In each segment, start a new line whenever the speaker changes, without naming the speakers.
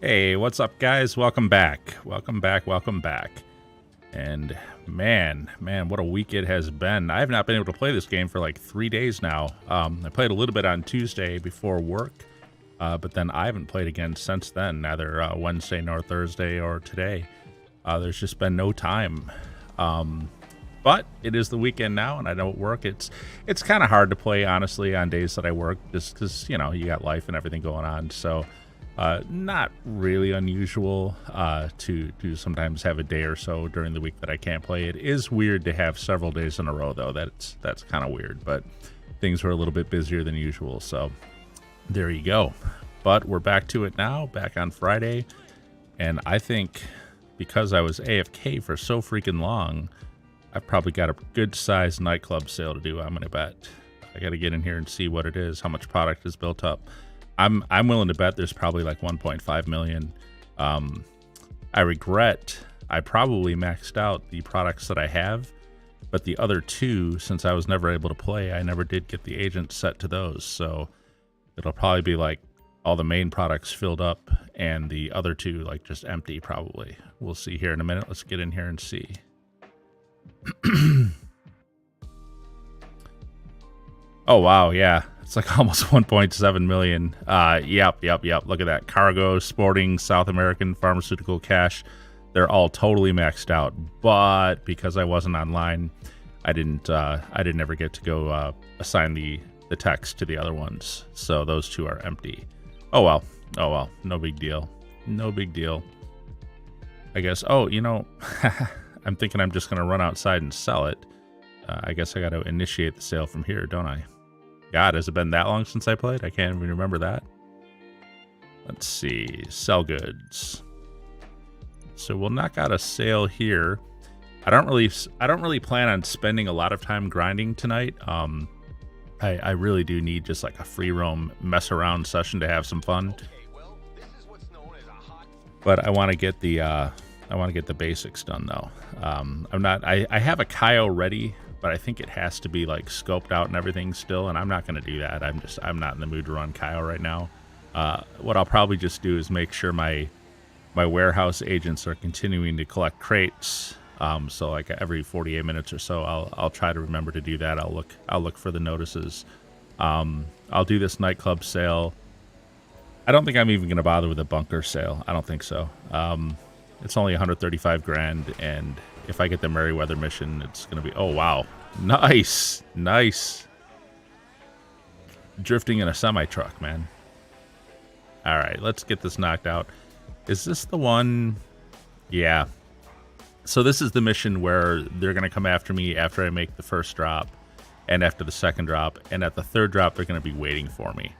Hey, what's up, guys? Welcome back. Welcome back. And man, what a week it has been. I have not been able to play this game for like 3 days now. I played a little bit on Tuesday before work, but then I haven't played again since then, neither Wednesday nor Thursday or today. There's just been no time. But it is the weekend now, and I don't work. It's kind of hard to play, honestly, on days that I work, just because, you know, you got life and everything going on. So not really unusual to sometimes have a day or so during the week that I can't play. It is weird to have several days in a row, though. That's kind of weird, but things were a little bit busier than usual, so there you go. But we're back to it now, back on Friday, and I think because I was AFK for so freaking long, I've probably got a good-sized nightclub sale to do, I'm going to bet. I got to get in here and see what it is, how much product is built up. I'm willing to bet there's probably like 1.5 million. I regret I probably maxed out the products that I have, but the other two, since I was never able to play, I never did get the agent set to those. So it'll probably be like all the main products filled up and the other two like just empty probably. We'll see here in a minute. Let's get in here and see. Oh, wow. Yeah. It's like almost 1.7 million. Yep. Look at that. Cargo, sporting, South American, pharmaceutical, cash. They're all totally maxed out. But because I wasn't online, I didn't ever get to go assign the text to the other ones. So those two are empty. Oh, well. No big deal. I guess. Oh, you know, I'm thinking I'm just going to run outside and sell it. I guess I got to initiate the sale from here, don't I? God, has it been that long since I played? I can't even remember that. Let's see. Sell goods. So we'll knock out a sale here. I don't really plan on spending a lot of time grinding tonight. I really do need just like a free roam mess around session to have some fun. But I want to get the basics done though. I have a Cayo ready, but I think it has to be like scoped out and everything still, and I'm not going to do that. I'm not in the mood to run Cayo right now. What I'll probably just do is make sure my warehouse agents are continuing to collect crates. So like every 48 minutes or so, I'll try to remember to do that. I'll look for the notices. I'll do this nightclub sale. I don't think I'm even going to bother with a bunker sale. I don't think so. It's only 135 grand, and if I get the Merryweather mission, it's going to be... Oh, wow. Nice. Drifting in a semi-truck, man. All right, let's get this knocked out. Is this the one? Yeah. So this is the mission where they're going to come after me after I make the first drop, and after the second drop, and at the third drop, they're going to be waiting for me,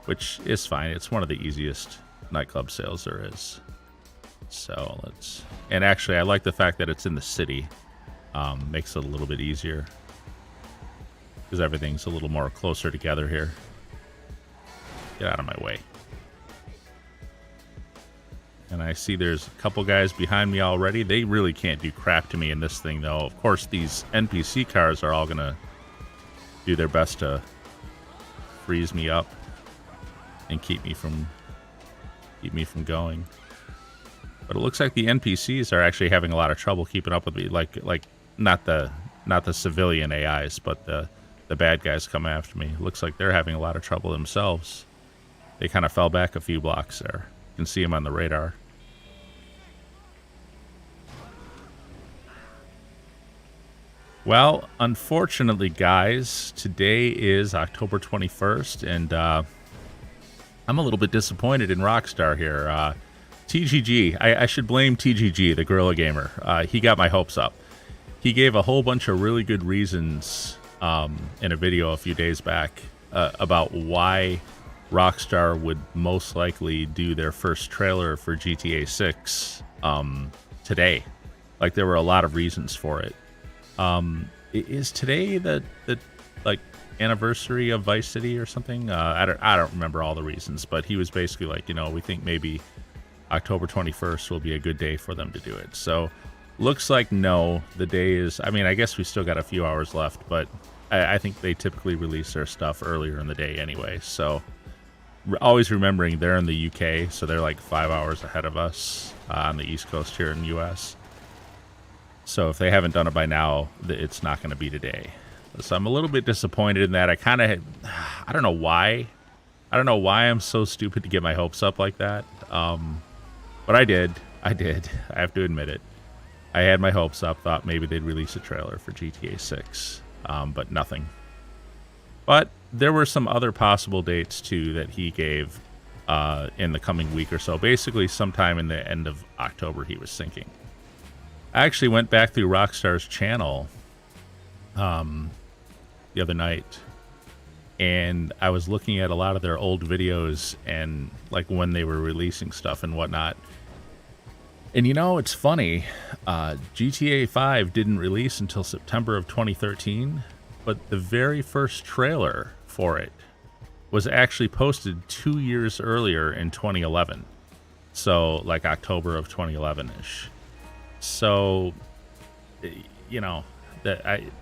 which is fine. It's one of the easiest nightclub sales there is. So let's... And actually, I like the fact that it's in the city. Makes it a little bit easier, because everything's a little more closer together here. Get out of my way. And I see there's a couple guys behind me already. They really can't do crap to me in this thing, though. Of course, these NPC cars are all going to do their best to freeze me up and keep me from going. But it looks like the NPCs are actually having a lot of trouble keeping up with me. Like not the civilian AIs, but the bad guys come after me. It looks like they're having a lot of trouble themselves. They kind of fell back a few blocks there. You can see them on the radar. Well, unfortunately, guys, today is October 21st, and I'm a little bit disappointed in Rockstar here. TGG, I should blame TGG, the Gorilla Gamer. He got my hopes up. He gave a whole bunch of really good reasons in a video a few days back about why Rockstar would most likely do their first trailer for GTA 6 today. Like, there were a lot of reasons for it. Is today the like anniversary of Vice City or something? I don't remember all the reasons, but he was basically like, you know, we think maybe October 21st will be a good day for them to do it. So looks like no, the day is... I mean, I guess we still got a few hours left, but I think they typically release their stuff earlier in the day anyway. So always remembering they're in the UK, so they're like 5 hours ahead of us on the East Coast here in the US. So if they haven't done it by now, it's not going to be today. So I'm a little bit disappointed in that. I don't know why. I don't know why I'm so stupid to get my hopes up like that. But I did. I have to admit it. I had my hopes up, thought maybe they'd release a trailer for GTA 6, but nothing. But there were some other possible dates, too, that he gave in the coming week or so. Basically, sometime in the end of October, he was thinking. I actually went back through Rockstar's channel the other night, and I was looking at a lot of their old videos and like when they were releasing stuff and whatnot. And you know, it's funny, GTA 5 didn't release until September of 2013, but the very first trailer for it was actually posted 2 years earlier in 2011. So like October of 2011-ish. So, you know, it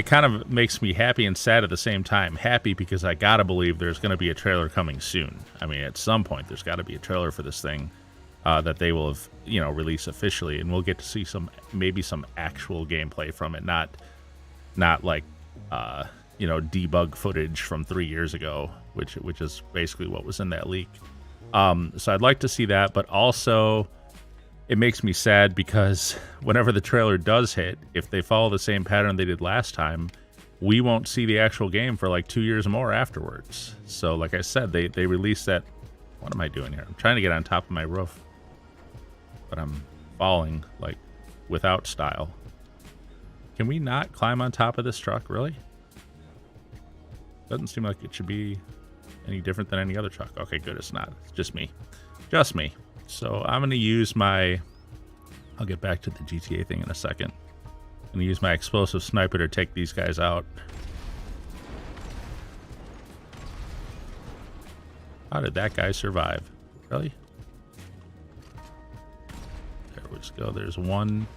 kind of makes me happy and sad at the same time. Happy because I gotta believe there's going to be a trailer coming soon. I mean, at some point, there's got to be a trailer for this thing that they will have, you know, released officially, and we'll get to see maybe some actual gameplay from it, not like, you know, debug footage from 3 years ago, which is basically what was in that leak. So I'd like to see that, but also it makes me sad because whenever the trailer does hit, if they follow the same pattern they did last time, we won't see the actual game for like 2 years more afterwards. So like I said, they released that. What am I doing here? I'm trying to get on top of my roof, but I'm falling like without style. Can we not climb on top of this truck, really? Doesn't seem like it should be any different than any other truck. Okay, good, it's not. It's just me. Just me. So I'm going to use my... I'll get back to the GTA thing in a second. I'm going to use my explosive sniper to take these guys out. How did that guy survive? Really? There we go. There's one.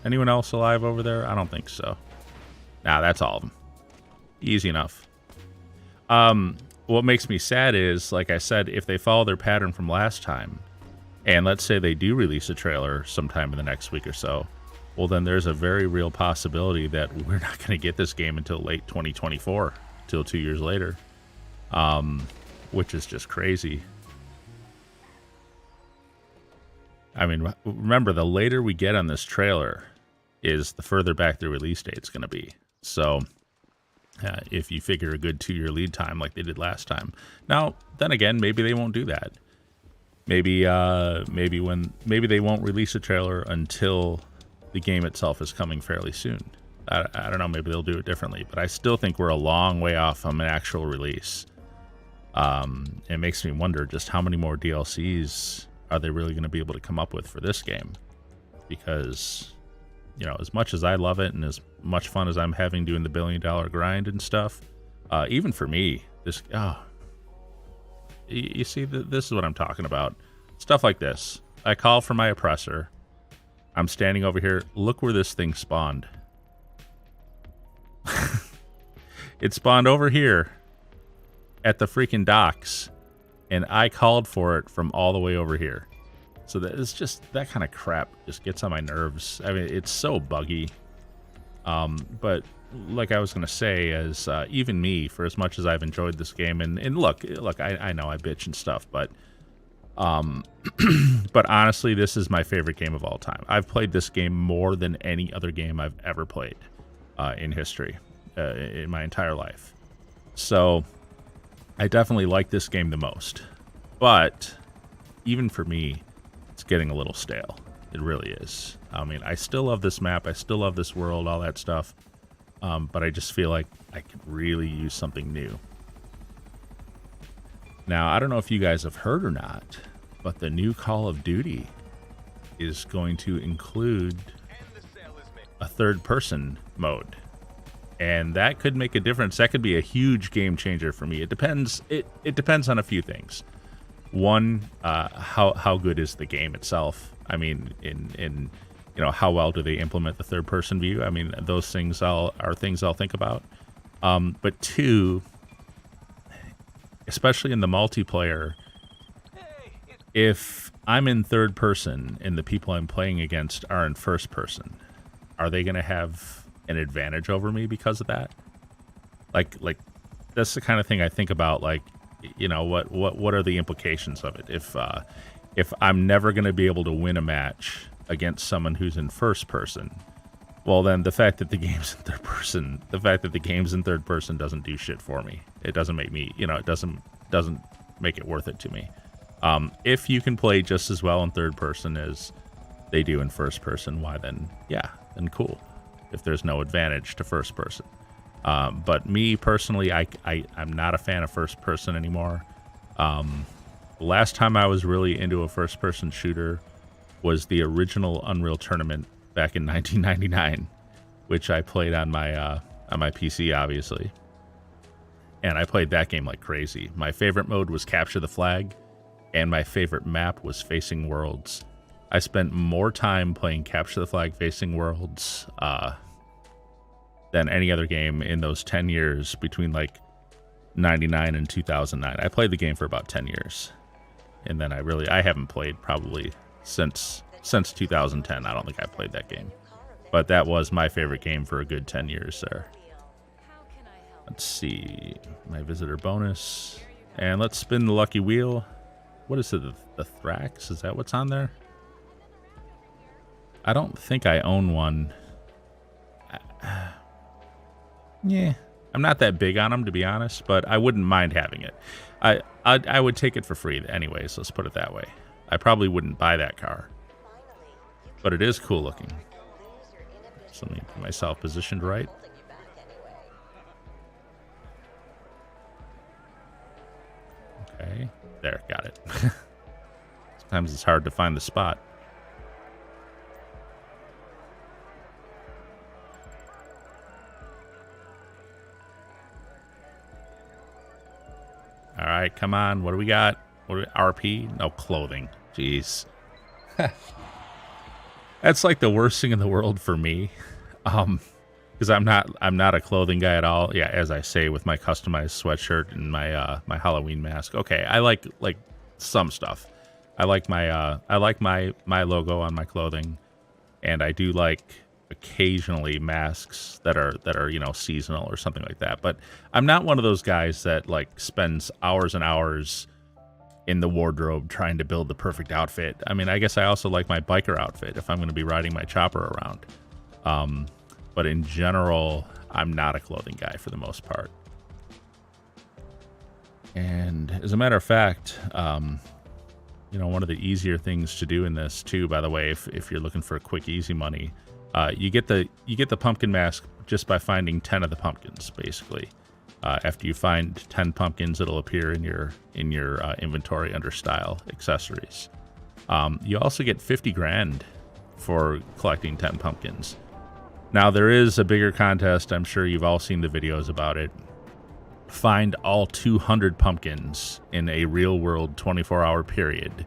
Anyone else alive over there? I don't think so. Nah, that's all of them. Easy enough. What makes me sad is, like I said, if they follow their pattern from last time, and let's say they do release a trailer sometime in the next week or so, well, then there's a very real possibility that we're not going to get this game until late 2024, till 2 years later, which is just crazy. I mean, remember, the later we get on this trailer is the further back the release date's going to be. So if you figure a good 2 year lead time like they did last time. Now, then again, maybe they won't do that. Maybe they won't release a trailer until the game itself is coming fairly soon. I don't know, maybe they'll do it differently, but I still think we're a long way off from an actual release. It makes me wonder just how many more DLCs are they really going to be able to come up with for this game? Because, you know, as much as I love it and as much fun as I'm having doing the $1 billion grind and stuff, even for me, this, you see, this is what I'm talking about. Stuff like this. I call for my oppressor. I'm standing over here. Look where this thing spawned. It spawned over here at the freaking docks, and I called for it from all the way over here. So that it's just, that kind of crap just gets on my nerves. I mean, it's so buggy. But like I was going to say, as even me, for as much as I've enjoyed this game, and look, I know I bitch and stuff, but but honestly, this is my favorite game of all time. I've played this game more than any other game I've ever played in history, in my entire life. So I definitely like this game the most. But even for me, it's getting a little stale. It really is. I mean, I still love this map. I still love this world, all that stuff. But I just feel like I could really use something new. Now, I don't know if you guys have heard or not, but the new Call of Duty is going to include a third-person mode. And that could make a difference. That could be a huge game changer for me. It depends. It depends on a few things. One, how good is the game itself? I mean, in you know, how well do they implement the third-person view? I mean, those things are things I'll think about. But two, especially in the multiplayer, if I'm in third person and the people I'm playing against are in first person, are they going to have an advantage over me because of that? Like that's the kind of thing I think about. Like, you know, what are the implications of it? If I'm never going to be able to win a match against someone who's in first person, well, then the fact that the game's in third person doesn't do shit for me. It doesn't make me, you know, it doesn't make it worth it to me. If you can play just as well in third person as they do in first person, why then, yeah, then cool. If there's no advantage to first person. But me personally, I'm not a fan of first person anymore. The last time I was really into a first person shooter was the original Unreal Tournament back in 1999, which I played on my PC, obviously. And I played that game like crazy. My favorite mode was Capture the Flag, and my favorite map was Facing Worlds. I spent more time playing Capture the Flag Facing Worlds than any other game in those 10 years between like 99 and 2009. I played the game for about 10 years. And then I haven't played probably since 2010. I don't think I played that game. But that was my favorite game for a good 10 years there. Let's see. My visitor bonus. And let's spin the lucky wheel. What is it? The Thrax? Is that what's on there? I don't think I own one. Yeah. I'm not that big on them, to be honest, but I wouldn't mind having it. I would take it for free anyways, let's put it that way. I probably wouldn't buy that car. But it is cool looking. So let me get myself positioned right. Okay. There, got it. Sometimes it's hard to find the spot. All right, come on. What do we got? RP? No, clothing. Jeez. That's like the worst thing in the world for me. Because I'm not a clothing guy at all. Yeah, as I say, with my customized sweatshirt and my my Halloween mask. Okay, I like some stuff. I like my logo on my clothing, and I do like occasionally masks that are you know, seasonal or something like that. But I'm not one of those guys that like spends hours and hours in the wardrobe trying to build the perfect outfit. I mean, I guess I also like my biker outfit if I'm going to be riding my chopper around. But in general, I'm not a clothing guy for the most part. And as a matter of fact, you know, one of the easier things to do in this too, by the way, if you're looking for quick, easy money, you get the pumpkin mask just by finding 10 of the pumpkins, basically. After you find 10 pumpkins, it'll appear in your inventory under style accessories. You also get 50 grand for collecting 10 pumpkins. Now, there is a bigger contest. I'm sure you've all seen the videos about it. Find all 200 pumpkins in a real-world 24-hour period,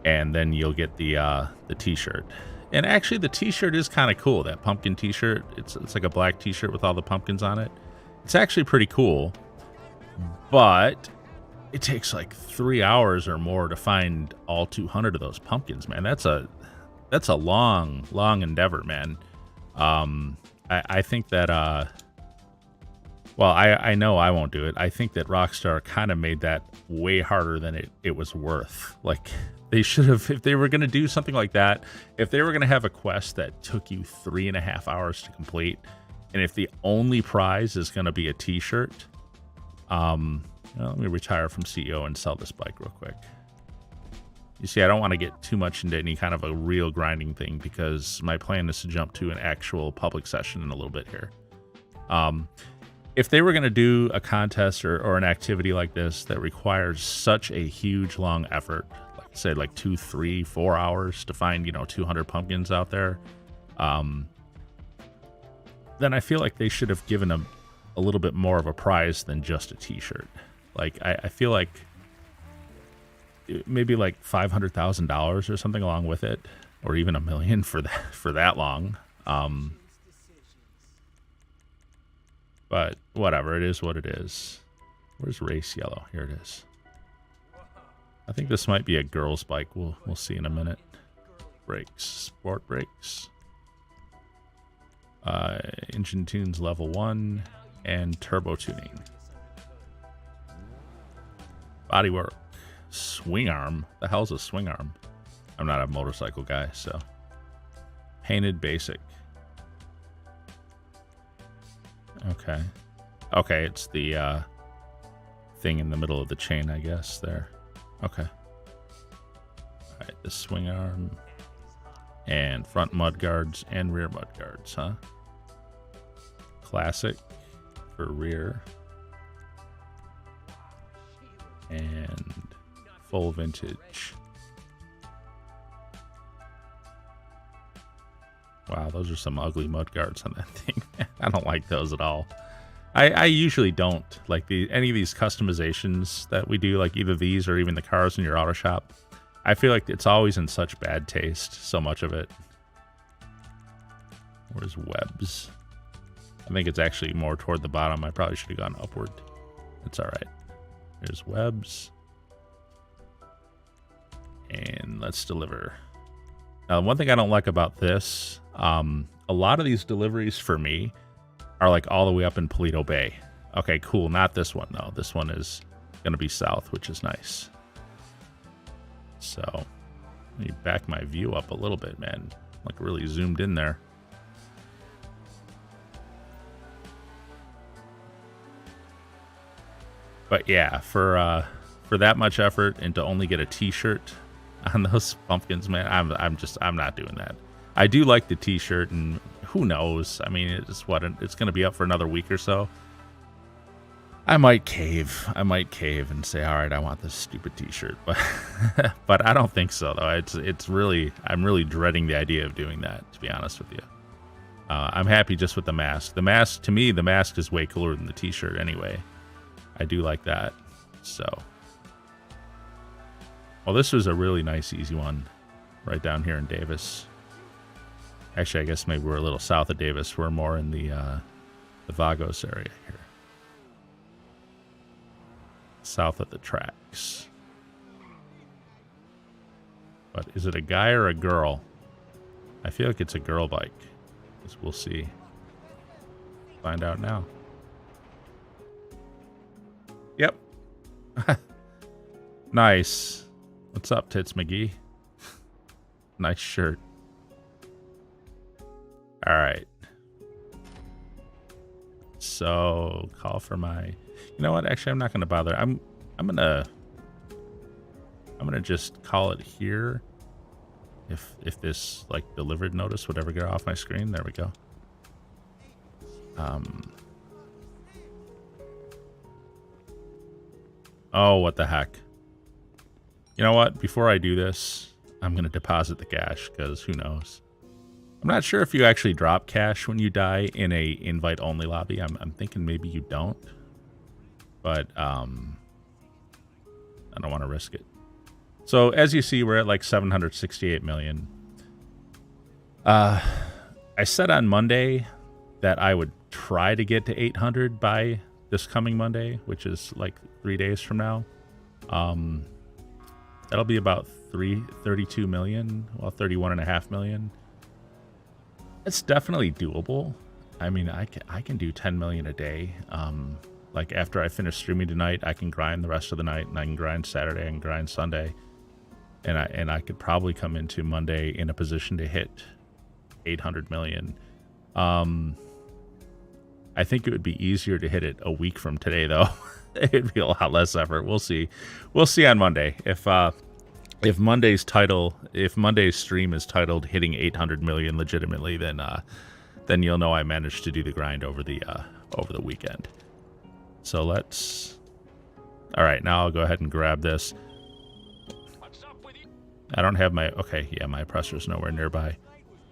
and then you'll get the T-shirt. And actually, the T-shirt is kind of cool. That pumpkin T-shirt. It's like a black T-shirt with all the pumpkins on it. It's actually pretty cool, but it takes like 3 hours or more to find all 200 of those pumpkins, man. That's a long endeavor, man. I think that, well, I know I won't do it. I think that Rockstar kind of made that way harder than it was worth. Like, they should have, if they were going to do something like that, if they were going to have a quest that took you 3.5 hours to complete, and if the only prize is going to be a T-shirt, let me retire from CEO and sell this bike real quick. You see, I don't want to get too much into any kind of a real grinding thing because my plan is to jump to an actual public session in a little bit here. If they were going to do a contest or an activity like this that requires such a huge, long effort, like say like 2, 3, 4 hours to find, 200 pumpkins out there, then I feel like they should have given them a little bit more of a prize than just a T-shirt. Like, I feel like maybe like $500,000 or something along with it, or even $1 million for that long. But whatever, it is what it is. Where's race yellow? Here it is. I think this might be a girl's bike. We'll see in a minute. Brakes. Sport brakes. Engine tunes level 1. And turbo tuning. Bodywork. Swing arm. The hell's a swing arm? I'm not a motorcycle guy, so. Painted basic. Okay. Okay, it's the thing in the middle of the chain, I guess, there. Okay. Alright, the swing arm. And front mud guards and rear mud guards, huh? Classic for rear. And full vintage. Wow, those are some ugly mud guards on that thing. I don't like those at all. I usually don't like any of these customizations that we do, like either these or even the cars in your auto shop. I feel like it's always in such bad taste, so much of it. Where's webs? I think it's actually more toward the bottom. I probably should have gone upward. It's all right. There's webs. And let's deliver. Now, one thing I don't like about this, a lot of these deliveries for me are like all the way up in Paleto Bay. Okay, cool. Not this one, though. This one is going to be south, which is nice. So, let me back my view up a little bit, man. Like really zoomed in there. But yeah, for that much effort and to only get a t-shirt on those pumpkins, man, I'm not doing that. I do like the t-shirt, and who knows? I mean, it's going to be up for another week or so. I might cave and say, all right, I want this stupid t-shirt, but I don't think so though. I'm really dreading the idea of doing that, to be honest with you. I'm happy just with the mask. The mask, to me, the mask is way cooler than the t-shirt anyway. I do like that. So, well, this was a really nice, easy one right down here in Davis. Actually, I guess maybe we're a little south of Davis. We're more in the Vagos area here. South of the tracks. But is it a guy or a girl? I feel like it's a girl bike. Guess we'll see. Find out now. Yep. Nice. What's up, Tits McGee? Nice shirt. All right. So, call for my... You know what? Actually, I'm not going to bother. I'm going to just call it here. If this, like, delivered notice would ever get off my screen. There we go. Oh, what the heck. You know what? Before I do this, I'm going to deposit the cash, because who knows? I'm not sure if you actually drop cash when you die in a invite-only lobby. I'm thinking maybe you don't. But, I don't want to risk it. So, as you see, we're at like 768 million. I said on Monday that I would try to get to 800 by this coming Monday, which is like 3 days from now. That'll be about 32 million, well, 31.5 million. It's definitely doable. I mean, I can do 10 million a day. Like after I finish streaming tonight, I can grind the rest of the night, and I can grind Saturday and grind Sunday, and I could probably come into Monday in a position to hit 800 million. I think it would be easier to hit it a week from today, though. It'd be a lot less effort. We'll see. We'll see on Monday. If Monday's stream is titled "Hitting 800 million legitimately," then you'll know I managed to do the grind over the weekend. So let's. All right, now I'll go ahead and grab this. I don't have my. Okay, yeah, my oppressor's nowhere nearby.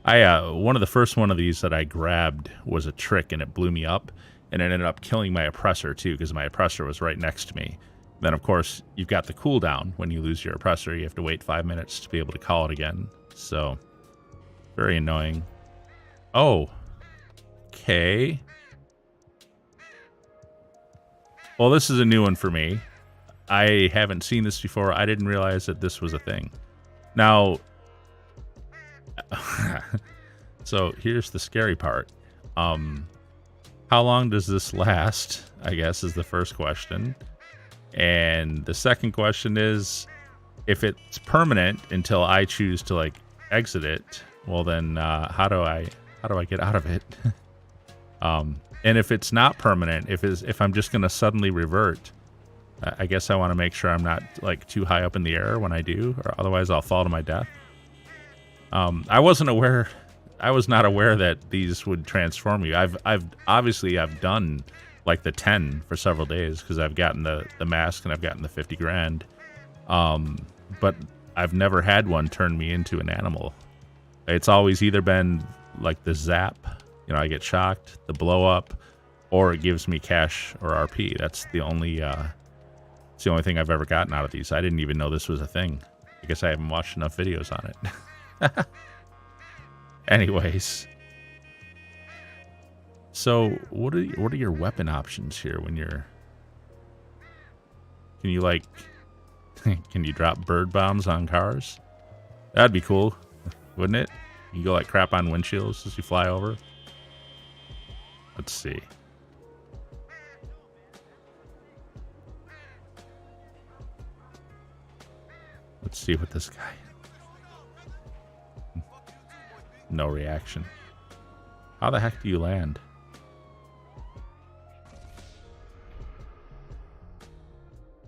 One of the first one of these that I grabbed was a trick, and it blew me up, and it ended up killing my oppressor too, because my oppressor was right next to me. Then, of course, you've got the cooldown. When you lose your oppressor, you have to wait 5 minutes to be able to call it again. So, very annoying. Oh. Okay. Well, this is a new one for me. I haven't seen this before. I didn't realize that this was a thing. Now, so here's the scary part. How long does this last, I guess, is the first question. And the second question is, if it's permanent until I choose to, like, exit it, well then, how do I get out of it? And if it's not permanent, if I'm just gonna suddenly revert, I guess I want to make sure I'm not, like, too high up in the air when I do, or otherwise I'll fall to my death. I was not aware that these would transform you. I've obviously done like the 10 for several days because I've gotten the mask and I've gotten the 50 grand. But I've never had one turn me into an animal. It's always either been like the zap, you know, I get shocked, the blow up, or it gives me cash or RP. That's the only thing I've ever gotten out of these. I didn't even know this was a thing. I guess I haven't watched enough videos on it. Anyways, so what are your weapon options here when you're? Can you, like, can you drop bird bombs on cars? That'd be cool, wouldn't it? You go like crap on windshields as you fly over. Let's see. Let's see what this guy. No reaction. How the heck do you land?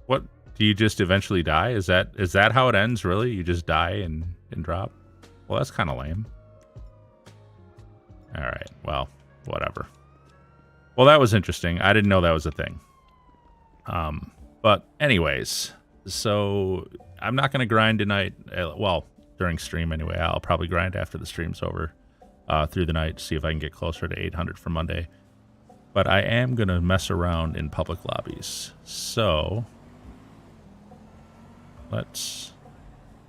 What, do you just eventually die? Is that how it ends, really? You just die and drop? Well, that's kind of lame. Alright, well, whatever. Well, that was interesting. I didn't know that was a thing. But anyways, so I'm not going to grind tonight. Well, during stream anyway. I'll probably grind after the stream's over through the night, see if I can get closer to 800 for Monday. But I am going to mess around in public lobbies. So let's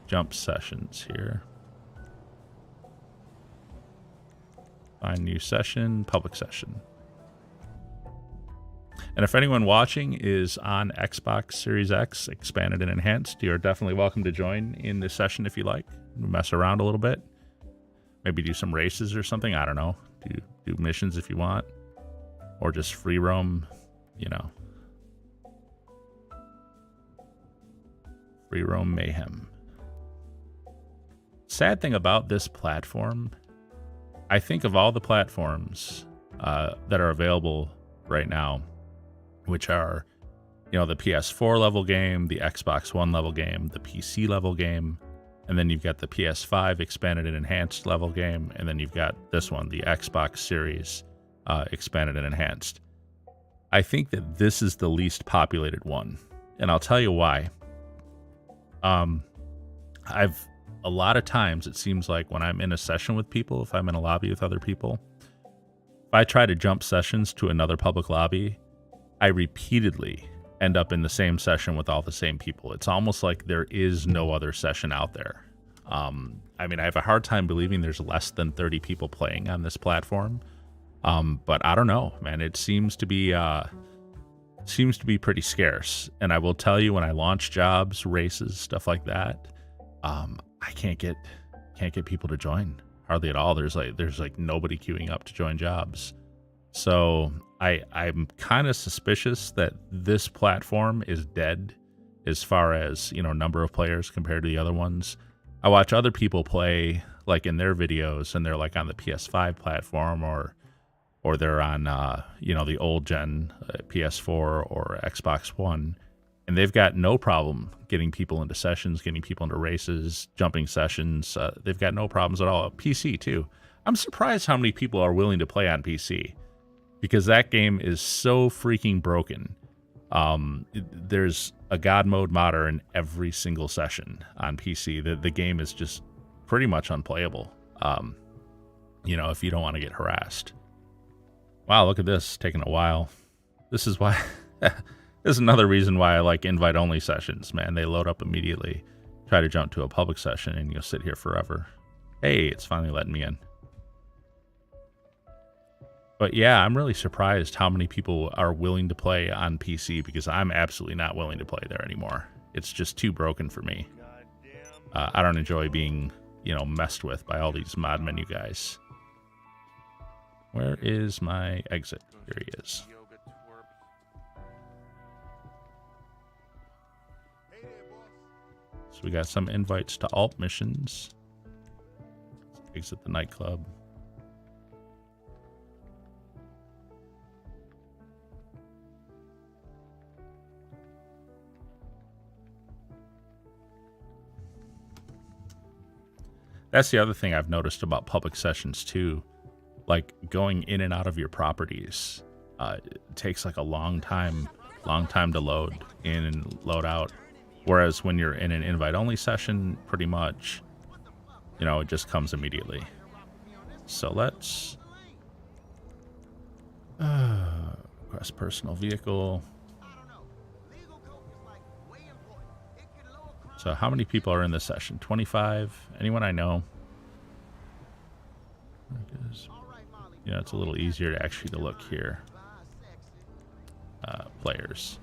jump sessions here. Find new session, public session. And if anyone watching is on Xbox Series X, Expanded and Enhanced, you're definitely welcome to join in this session if you like. Mess around a little bit. Maybe do some races or something. I don't know. Do missions if you want. Or just free roam, you know. Free roam mayhem. Sad thing about this platform, I think of all the platforms that are available right now, which are, you know, the PS4 level game, the Xbox One level game, the PC level game, and then you've got the PS5 expanded and enhanced level game, and then you've got this one, the Xbox Series expanded and enhanced. I think that this is the least populated one, and I'll tell you why. A lot of times it seems like when I'm in a session with people, if I'm in a lobby with other people, if I try to jump sessions to another public lobby, I repeatedly end up in the same session with all the same people. It's almost like there is no other session out there. I mean, I have a hard time believing there's less than 30 people playing on this platform. But I don't know, man. It seems to be pretty scarce. And I will tell you, when I launch jobs, races, stuff like that, I can't get people to join hardly at all. There's like nobody queuing up to join jobs. So I'm kind of suspicious that this platform is dead as far as, you know, number of players compared to the other ones. I watch other people play, like, in their videos, and they're like on the PS5 platform, or they're on you know, the old gen PS4 or Xbox One, and they've got no problem getting people into sessions, getting people into races, jumping sessions. They've got no problems at all. PC too. I'm surprised how many people are willing to play on PC, because that game is so freaking broken. There's a God mode modder in every single session on PC. The game is just pretty much unplayable, you know, if you don't want to get harassed. Wow, look at this, taking a while. This is why, this is another reason why I like invite-only sessions, man. They load up immediately. Try to jump to a public session, and you'll sit here forever. Hey, it's finally letting me in. But yeah, I'm really surprised how many people are willing to play on PC, because I'm absolutely not willing to play there anymore. It's just too broken for me. I don't enjoy being, you know, messed with by all these mod menu guys. Where is my exit? Here he is. So we got some invites to alt missions. Let's exit the nightclub. That's the other thing I've noticed about public sessions too. Like going in and out of your properties, it takes like a long time to load in and load out. Whereas when you're in an invite-only session, pretty much, you know, it just comes immediately. So let's request personal vehicle. So how many people are in this session? 25? Anyone I know? Yeah, it's a little easier to actually look here. Players.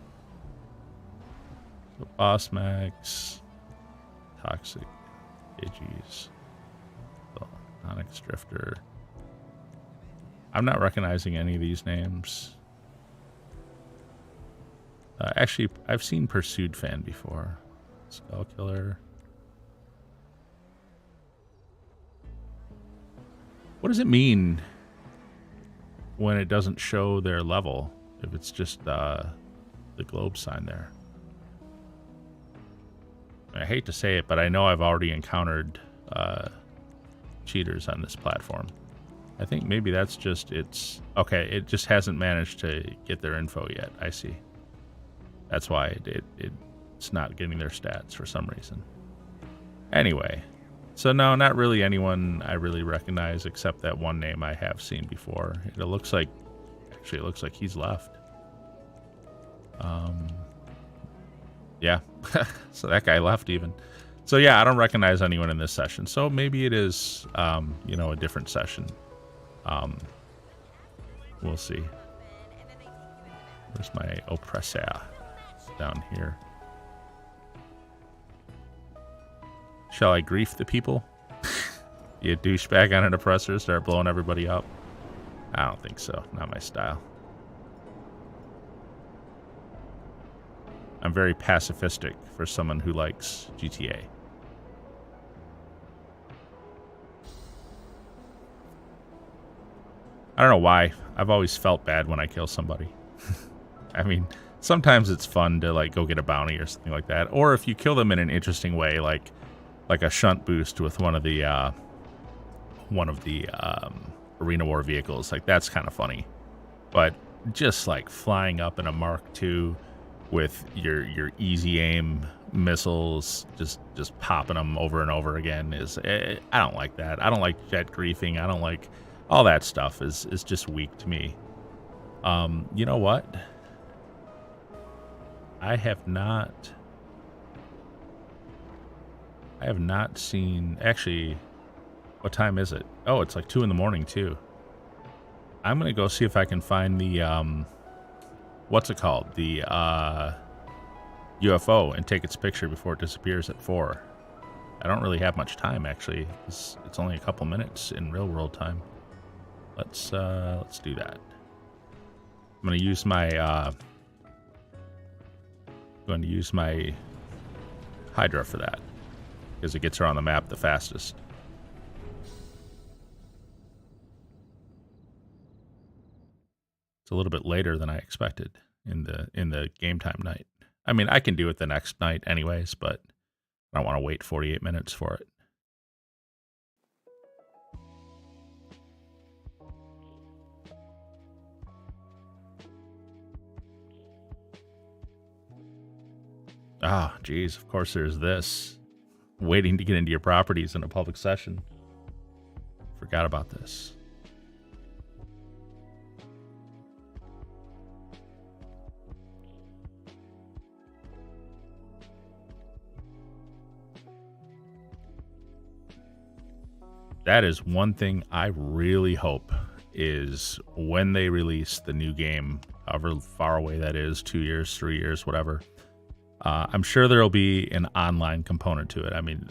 So Boss Max, Toxic, AGs, Onyx Drifter. I'm not recognizing any of these names. Actually, I've seen Pursued Fan before. Skull Killer. What does it mean when it doesn't show their level? If it's just the globe sign there. I hate to say it, but I know I've already encountered cheaters on this platform. I think maybe that's just okay. It just hasn't managed to get their info yet. I see. That's why it's not getting their stats for some reason. Anyway, so no, not really anyone I really recognize except that one name I have seen before. It looks like, actually, it looks like he's left. Yeah, so that guy left even. So yeah, I don't recognize anyone in this session. So maybe it is, you know, a different session. We'll see. Where's my oppressor? Down here. Shall I grief the people? You douchebag on an oppressor, start blowing everybody up? I don't think so. Not my style. I'm very pacifistic for someone who likes GTA. I don't know why. I've always felt bad when I kill somebody. I mean, sometimes it's fun to like go get a bounty or something like that. Or if you kill them in an interesting way, like a shunt boost with one of the arena war vehicles, like that's kind of funny. But just like flying up in a Mark II with your easy aim missiles, just popping them over and over again I don't like that. I don't like jet griefing. I don't like all that stuff. Is just weak to me. You know what? I have not seen, actually, what time is it? Oh, it's like 2 in the morning too. I'm gonna go see if I can find the what's it called? The UFO and take its picture before it disappears at 4. I don't really have much time actually. It's only a couple minutes in real world time. Let's do that. I'm gonna use my Hydra for that, because it gets her on the map the fastest. It's a little bit later than I expected in the game time night. I mean, I can do it the next night anyways, but I don't want to wait 48 minutes for it. Ah, oh, geez, of course there's this. Waiting to get into your properties in a public session. Forgot about this. That is one thing I really hope is when they release the new game, however far away that is, 2 years, 3 years, whatever, I'm sure there'll be an online component to it. I mean,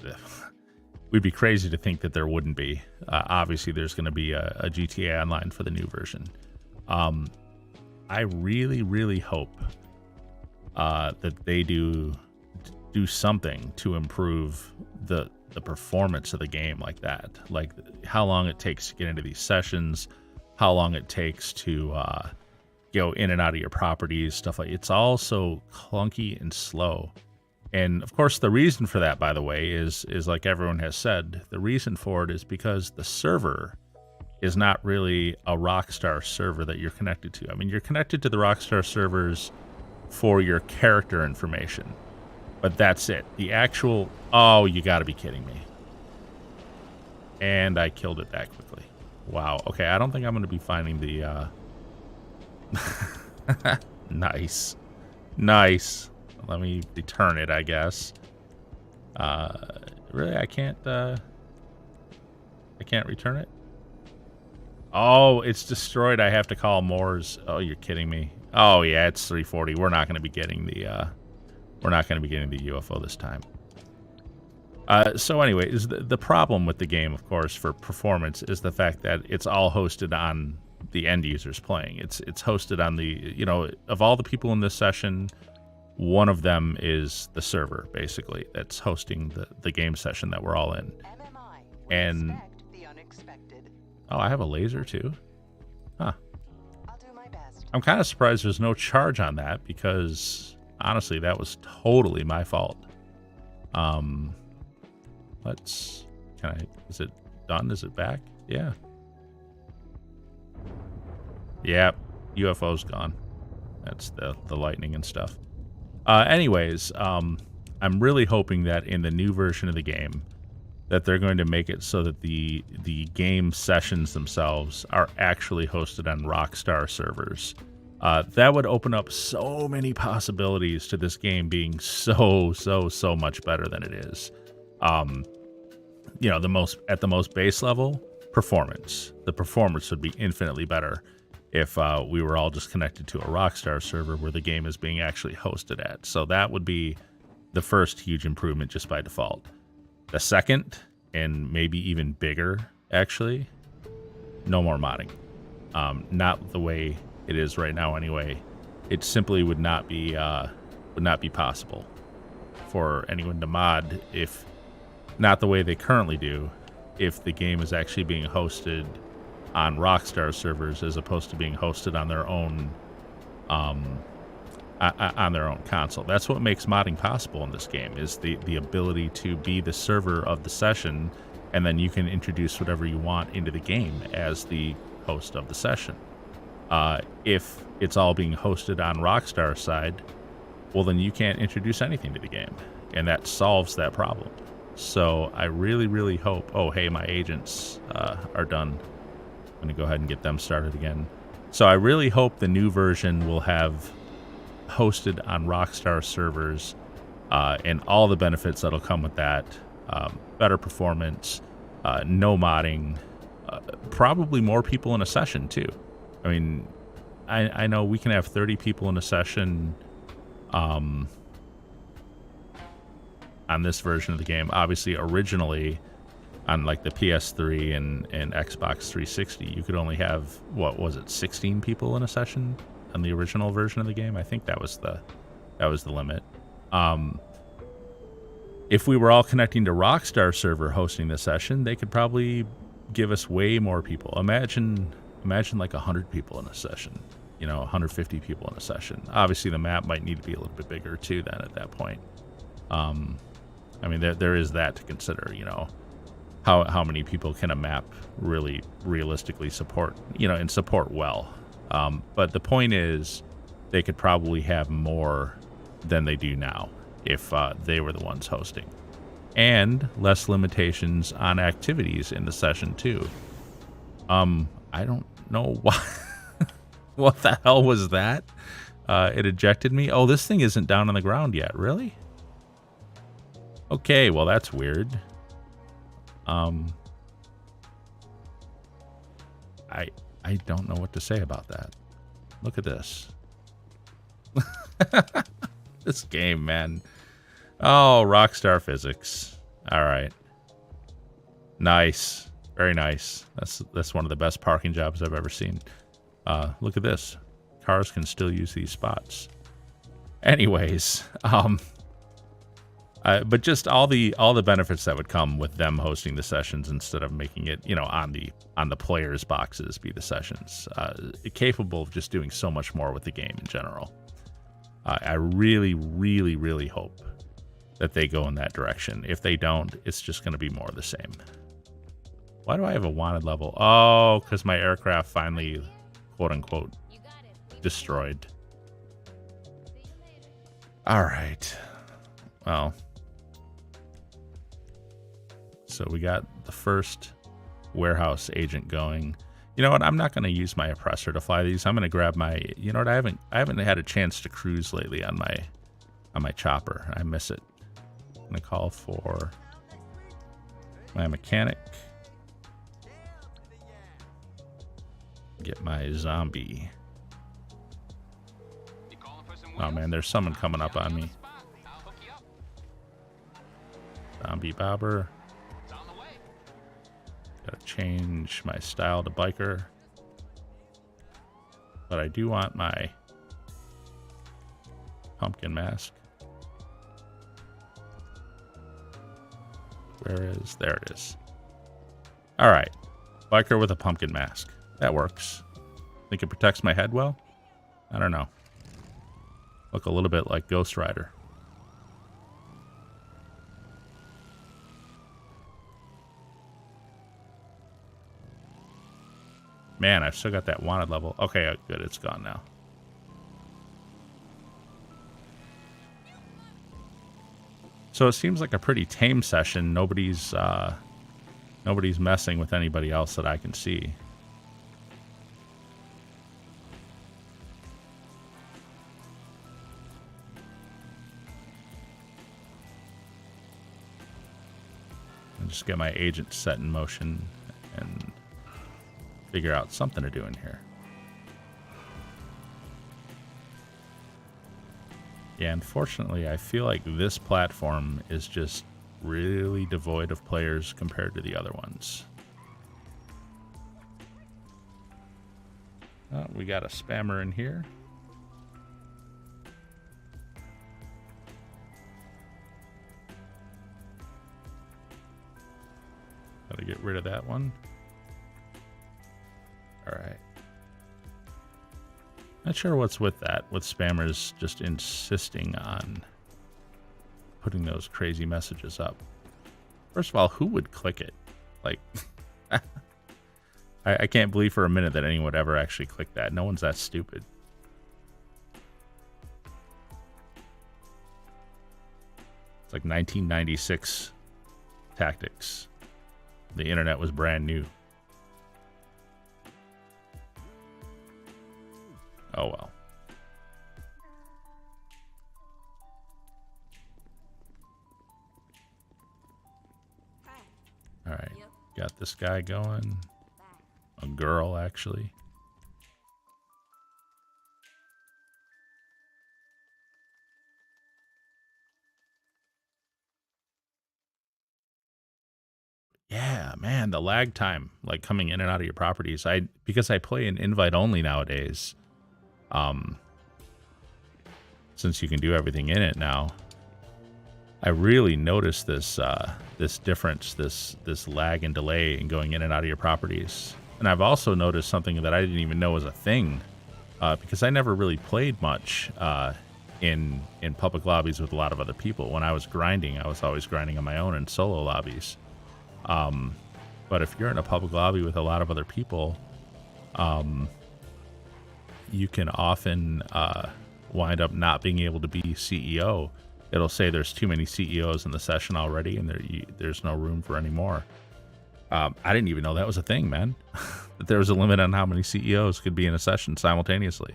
we'd be crazy to think that there wouldn't be. Obviously, there's going to be a GTA Online for the new version. I really, really hope that they do something to improve the performance of the game like that. Like how long it takes to get into these sessions, how long it takes to go in and out of your properties, stuff like it's all so clunky and slow. And of course, the reason for that, by the way, is like everyone has said, the reason for it is because the server is not really a Rockstar server that you're connected to. I mean, you're connected to the Rockstar servers for your character information, but that's it. The actual, oh, you gotta be kidding me. And I killed it that quickly. Wow. Okay, I don't think I'm gonna be finding the, nice. Nice. Let me return it, I guess. Really, I can't return it? Oh, it's destroyed. I have to call Moore's. Oh, you're kidding me. Oh, yeah, it's 340. We're not going to be getting the UFO this time. So anyway, the problem with the game, of course, for performance is the fact that it's all hosted on the end users playing. It's hosted on the, you know, of all the people in this session, one of them is the server, basically, that's hosting the game session that we're all in. And oh, I have a laser too? Huh. I'm kind of surprised there's no charge on that because, honestly, that was totally my fault. Is it done? Is it back? Yeah. Yep, UFO's gone. That's the lightning and stuff. Anyways, I'm really hoping that in the new version of the game that they're going to make it so that the game sessions themselves are actually hosted on Rockstar servers. That would open up so many possibilities to this game being so much better than it is. You know, at the most base level, performance. The performance would be infinitely better if we were all just connected to a Rockstar server where the game is being actually hosted at. So that would be the first huge improvement just by default. The second, and maybe even bigger, actually, no more modding. Not the way it is right now anyway. It simply would not be possible for anyone to mod, if not the way they currently do, if the game is actually being hosted on Rockstar servers as opposed to being hosted on their own console. That's what makes modding possible in this game, is the ability to be the server of the session, and then you can introduce whatever you want into the game as the host of the session. If it's all being hosted on Rockstar side, well, then you can't introduce anything to the game, and that solves that problem. So I really hope, oh hey, my agents are done. I'm going to go ahead and get them started again. So I really hope the new version will have hosted on Rockstar servers and all the benefits that'll come with that. Better performance, no modding, probably more people in a session too. I mean, I know we can have 30 people in a session on this version of the game. Obviously, originally, on like the PS3 and Xbox 360, you could only have, what was it, 16 people in a session on the original version of the game. I think that was the limit. If we were all connecting to Rockstar server hosting the session, they could probably give us way more people. Imagine like 100 people in a session, you know, 150 people in a session. Obviously, the map might need to be a little bit bigger too then at that point. I mean, there is that to consider, you know. How many people can a map really realistically support, you know, and support well. But the point is, they could probably have more than they do now if they were the ones hosting. And less limitations on activities in the session too. I don't know why. What the hell was that? It ejected me. Oh, this thing isn't down on the ground yet, really? Okay, well that's weird. I I don't know what to say about that. Look at this. This game, man. Oh, Rockstar Physics. All right. Nice. Very nice. That's one of the best parking jobs I've ever seen. Look at this. Cars can still use these spots. Anyways, but just all the benefits that would come with them hosting the sessions instead of making it, on the players' boxes be the sessions. Capable of just doing so much more with the game in general. I really, really, really hope that they go in that direction. If they don't, it's just going to be more of the same. Why do I have a wanted level? Oh, because my aircraft finally, quote unquote, destroyed. All right. Well, so we got the first warehouse agent going. You know what? I'm not going to use my oppressor to fly these. I'm going to grab my. You know what? I haven't had a chance to cruise lately on my chopper. I miss it. I'm going to call for my mechanic. Get my zombie. Oh man, there's someone coming up on me. Zombie bobber. Gotta change my style to biker. But I do want my pumpkin mask. There it is. Alright. Biker with a pumpkin mask. That works. Think it protects my head well? I don't know. Look a little bit like Ghost Rider. Man, I've still got that wanted level. Okay, good. It's gone now. So it seems like a pretty tame session. Nobody's messing with anybody else that I can see. I'll just get my agent set in motion and figure out something to do in here. Yeah, unfortunately, I feel like this platform is just really devoid of players compared to the other ones. Oh, we got a spammer in here. Gotta get rid of that one. Alright. Not sure what's with that, with spammers just insisting on putting those crazy messages up. First of all, who would click it? Like, I can't believe for a minute that anyone would ever actually click that. No one's that stupid. It's like 1996 tactics. The internet was brand new. Oh well. All right, got this guy going. A girl, actually. Yeah, man, the lag time, like coming in and out of your properties. Because I play in invite only nowadays. Since you can do everything in it now, I really noticed this this difference, this lag and delay in going in and out of your properties. And I've also noticed something that I didn't even know was a thing, because I never really played much in public lobbies with a lot of other people. When I was grinding, I was always grinding on my own in solo lobbies. But if you're in a public lobby with a lot of other people, you can often wind up not being able to be CEO. It'll say there's too many CEOs in the session already, and there's no room for any more. I didn't even know that was a thing, man. That there was a limit on how many CEOs could be in a session simultaneously.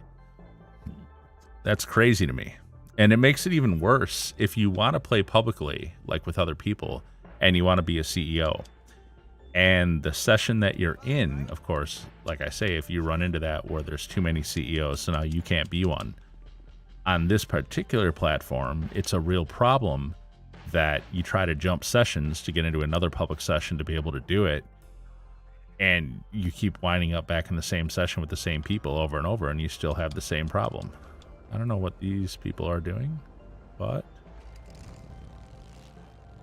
That's crazy to me. And it makes it even worse if you want to play publicly, like with other people, and you want to be a CEO. And the session that you're in, of course, like I say, if you run into that where there's too many CEOs, so now you can't be one. On this particular platform, it's a real problem that you try to jump sessions to get into another public session to be able to do it. And you keep winding up back in the same session with the same people over and over, and you still have the same problem. I don't know what these people are doing, but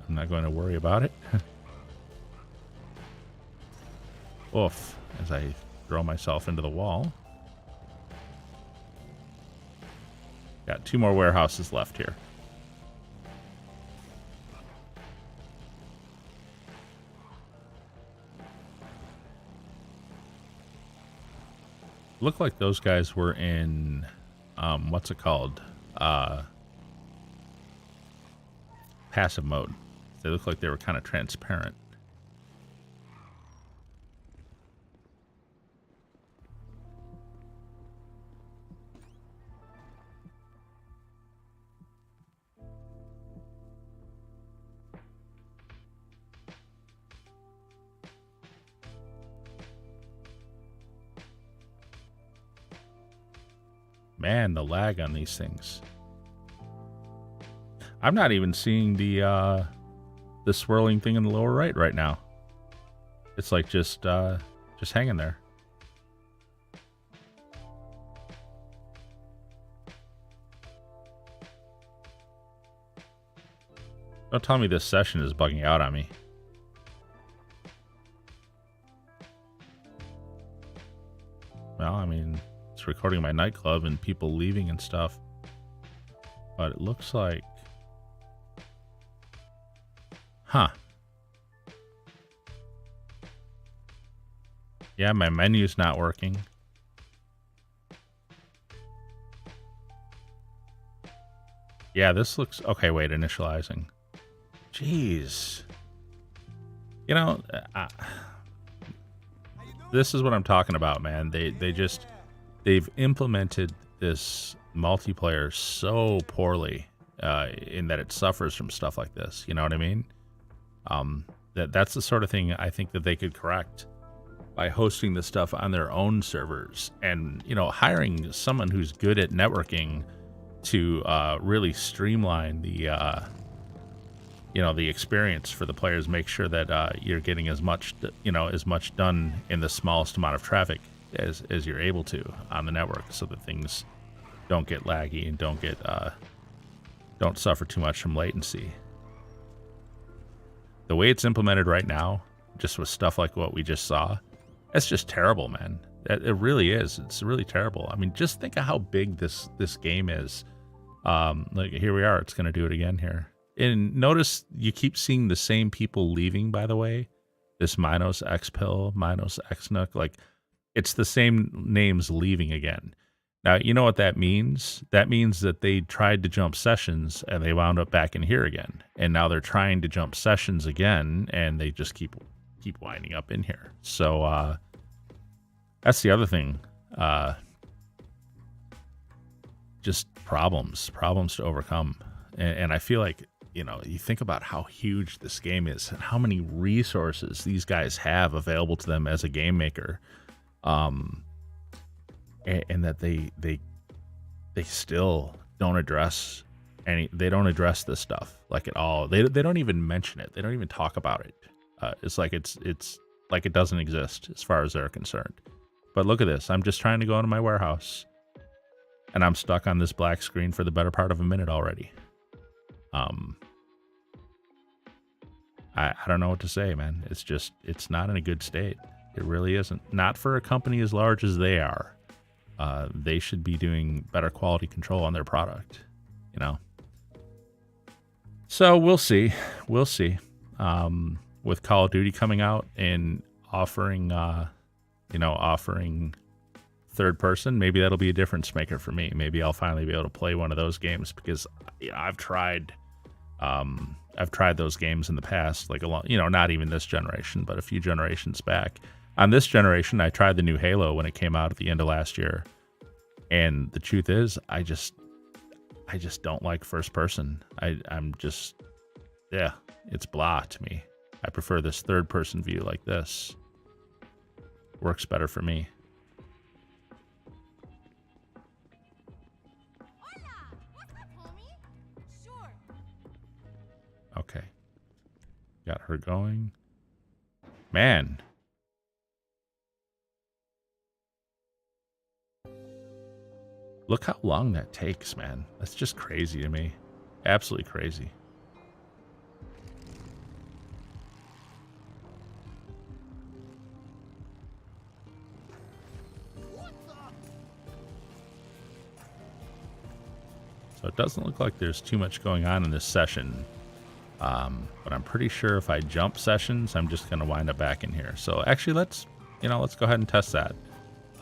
I'm not going to worry about it. Oof, as I throw myself into the wall. Got 2 more warehouses left here. Looked like those guys were in, what's it called? Passive mode. They look like they were kind of transparent. Man, the lag on these things. I'm not even seeing the swirling thing in the lower right now. It's like just hanging there. Don't tell me this session is bugging out on me. Well, I mean, it's recording my nightclub and people leaving and stuff. But it looks like... Huh. Yeah, my menu's not working. Yeah, this looks... Okay, wait, initializing. Jeez. You know, this is what I'm talking about, man. They've implemented this multiplayer so poorly in that it suffers from stuff like this. You know what I mean? That's the sort of thing I think that they could correct by hosting this stuff on their own servers and, you know, hiring someone who's good at networking to really streamline the you know, the experience for the players. Make sure that you're getting as much, you know, as much done in the smallest amount of traffic as you're able to on the network, so that things don't get laggy and don't suffer too much from latency. The way it's implemented right now, just with stuff like what we just saw, that's just terrible, man. It really is. It's really terrible. I mean, just think of how big this game is. Like, here we are. It's going to do it again here. And notice you keep seeing the same people leaving, by the way. This Minos Xpill, Minos Xnook, like, it's the same names leaving again. Now, you know what that means? That means that they tried to jump sessions and they wound up back in here again. And now they're trying to jump sessions again and they just keep winding up in here. So that's the other thing. Just problems to overcome. And I feel like, you know, you think about how huge this game is and how many resources these guys have available to them as a game maker. And that they still don't address they don't address this stuff like at all. They don't even mention it. They don't even talk about it. It's like it's like it doesn't exist as far as they're concerned. But look at this. I'm just trying to go into my warehouse and I'm stuck on this black screen for the better part of a minute already. I don't know what to say, man. It's not in a good state. It really isn't. Not for a company as large as they are. They should be doing better quality control on their product, you know? So we'll see. We'll see. With Call of Duty coming out and offering, offering third person, maybe that'll be a difference maker for me. Maybe I'll finally be able to play one of those games because, you know, I've tried those games in the past, like not even this generation, but a few generations back. On this generation, I tried the new Halo when it came out at the end of last year. And the truth is, I just don't like first person. It's blah to me. I prefer this third-person view like this. Works better for me. Okay. Got her going. Man. Look how long that takes, man. That's just crazy to me. Absolutely crazy. So it doesn't look like there's too much going on in this session. But I'm pretty sure if I jump sessions, I'm just going to wind up back in here. So actually, let's go ahead and test that.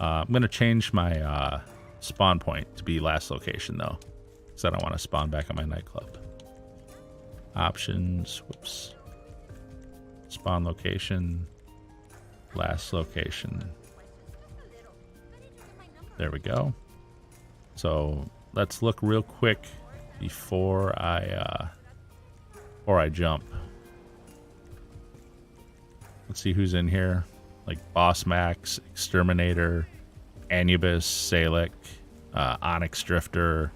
I'm going to change my spawn point to be last location, though, because I don't want to spawn back at my nightclub. Options, whoops. Spawn location, last location. There we go. So let's look real quick before I jump. Let's see who's in here. Like Boss Max, Exterminator, Anubis, Salic, Onyx Drifter,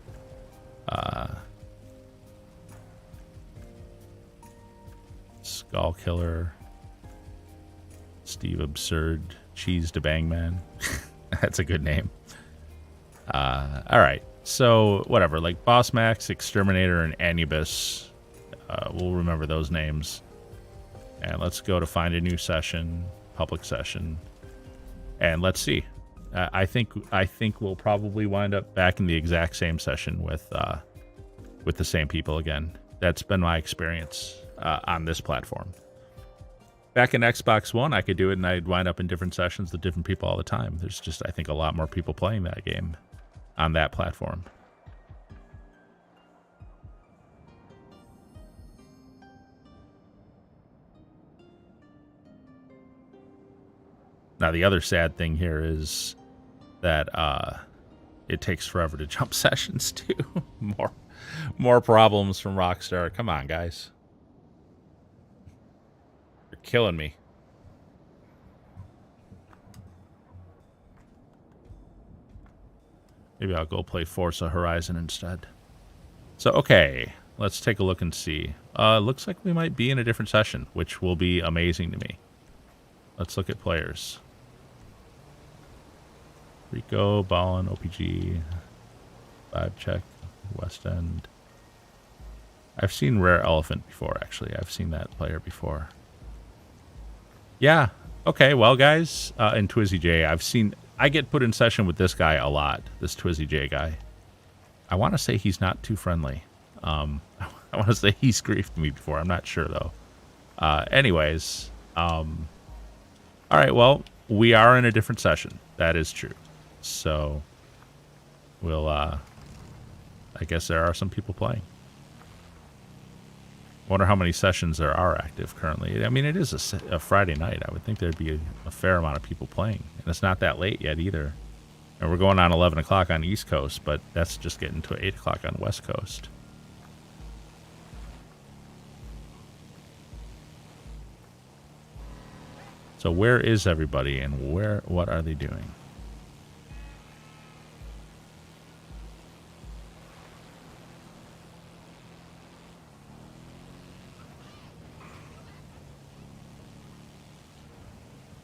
Skull Killer, Steve Absurd, Cheese to Bang Man. That's a good name. Alright, so whatever, like Boss Max, Exterminator, and Anubis. We'll remember those names. And let's go to find a new session, public session. And let's see. I think we'll probably wind up back in the exact same session with the same people again. That's been my experience on this platform. Back in Xbox One, I could do it, and I'd wind up in different sessions with different people all the time. There's just, I think, a lot more people playing that game on that platform. Now, the other sad thing here is that it takes forever to jump sessions, too. More problems from Rockstar. Come on, guys. You're killing me. Maybe I'll go play Forza Horizon instead. So, okay. Let's take a look and see. Looks like we might be in a different session, which will be amazing to me. Let's look at players. Rico, Ballin, OPG, Vibe Check, West End. I've seen Rare Elephant before, actually. I've seen that player before. Yeah. Okay, well, guys, and Twizzy J, I get put in session with this guy a lot, this Twizzy J guy. I want to say he's not too friendly. I want to say he's griefed me before. I'm not sure, though. Anyways, all right, well, we are in a different session. That is true. So, we'll, I guess there are some people playing. Wonder how many sessions there are active currently. I mean, it is a Friday night. I would think there'd be a fair amount of people playing. And it's not that late yet either. And we're going on 11 o'clock on East Coast, but that's just getting to 8 o'clock on West Coast. So where is everybody and what are they doing?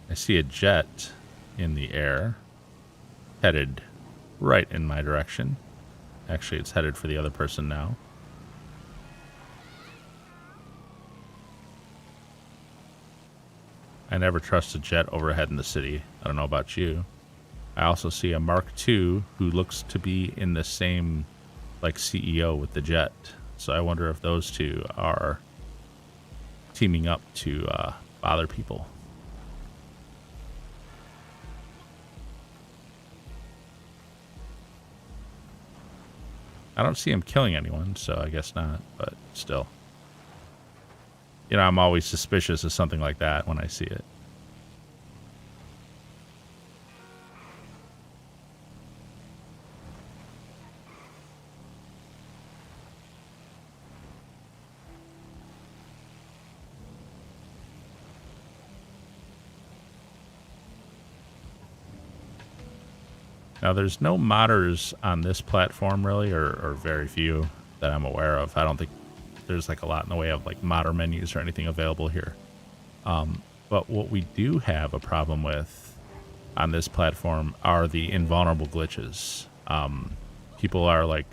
I see a jet in the air, headed right in my direction. Actually, it's headed for the other person now. I never trust a jet overhead in the city. I don't know about you. I also see a Mark II who looks to be in the same, like, CEO with the jet. So I wonder if those two are teaming up to bother people. I don't see him killing anyone, so I guess not, but still. You know, I'm always suspicious of something like that when I see it. Now, there's no modders on this platform, really, or very few that I'm aware of. I don't think there's like a lot in the way of like modder menus or anything available here. But what we do have a problem with on this platform are the invulnerable glitches. People are like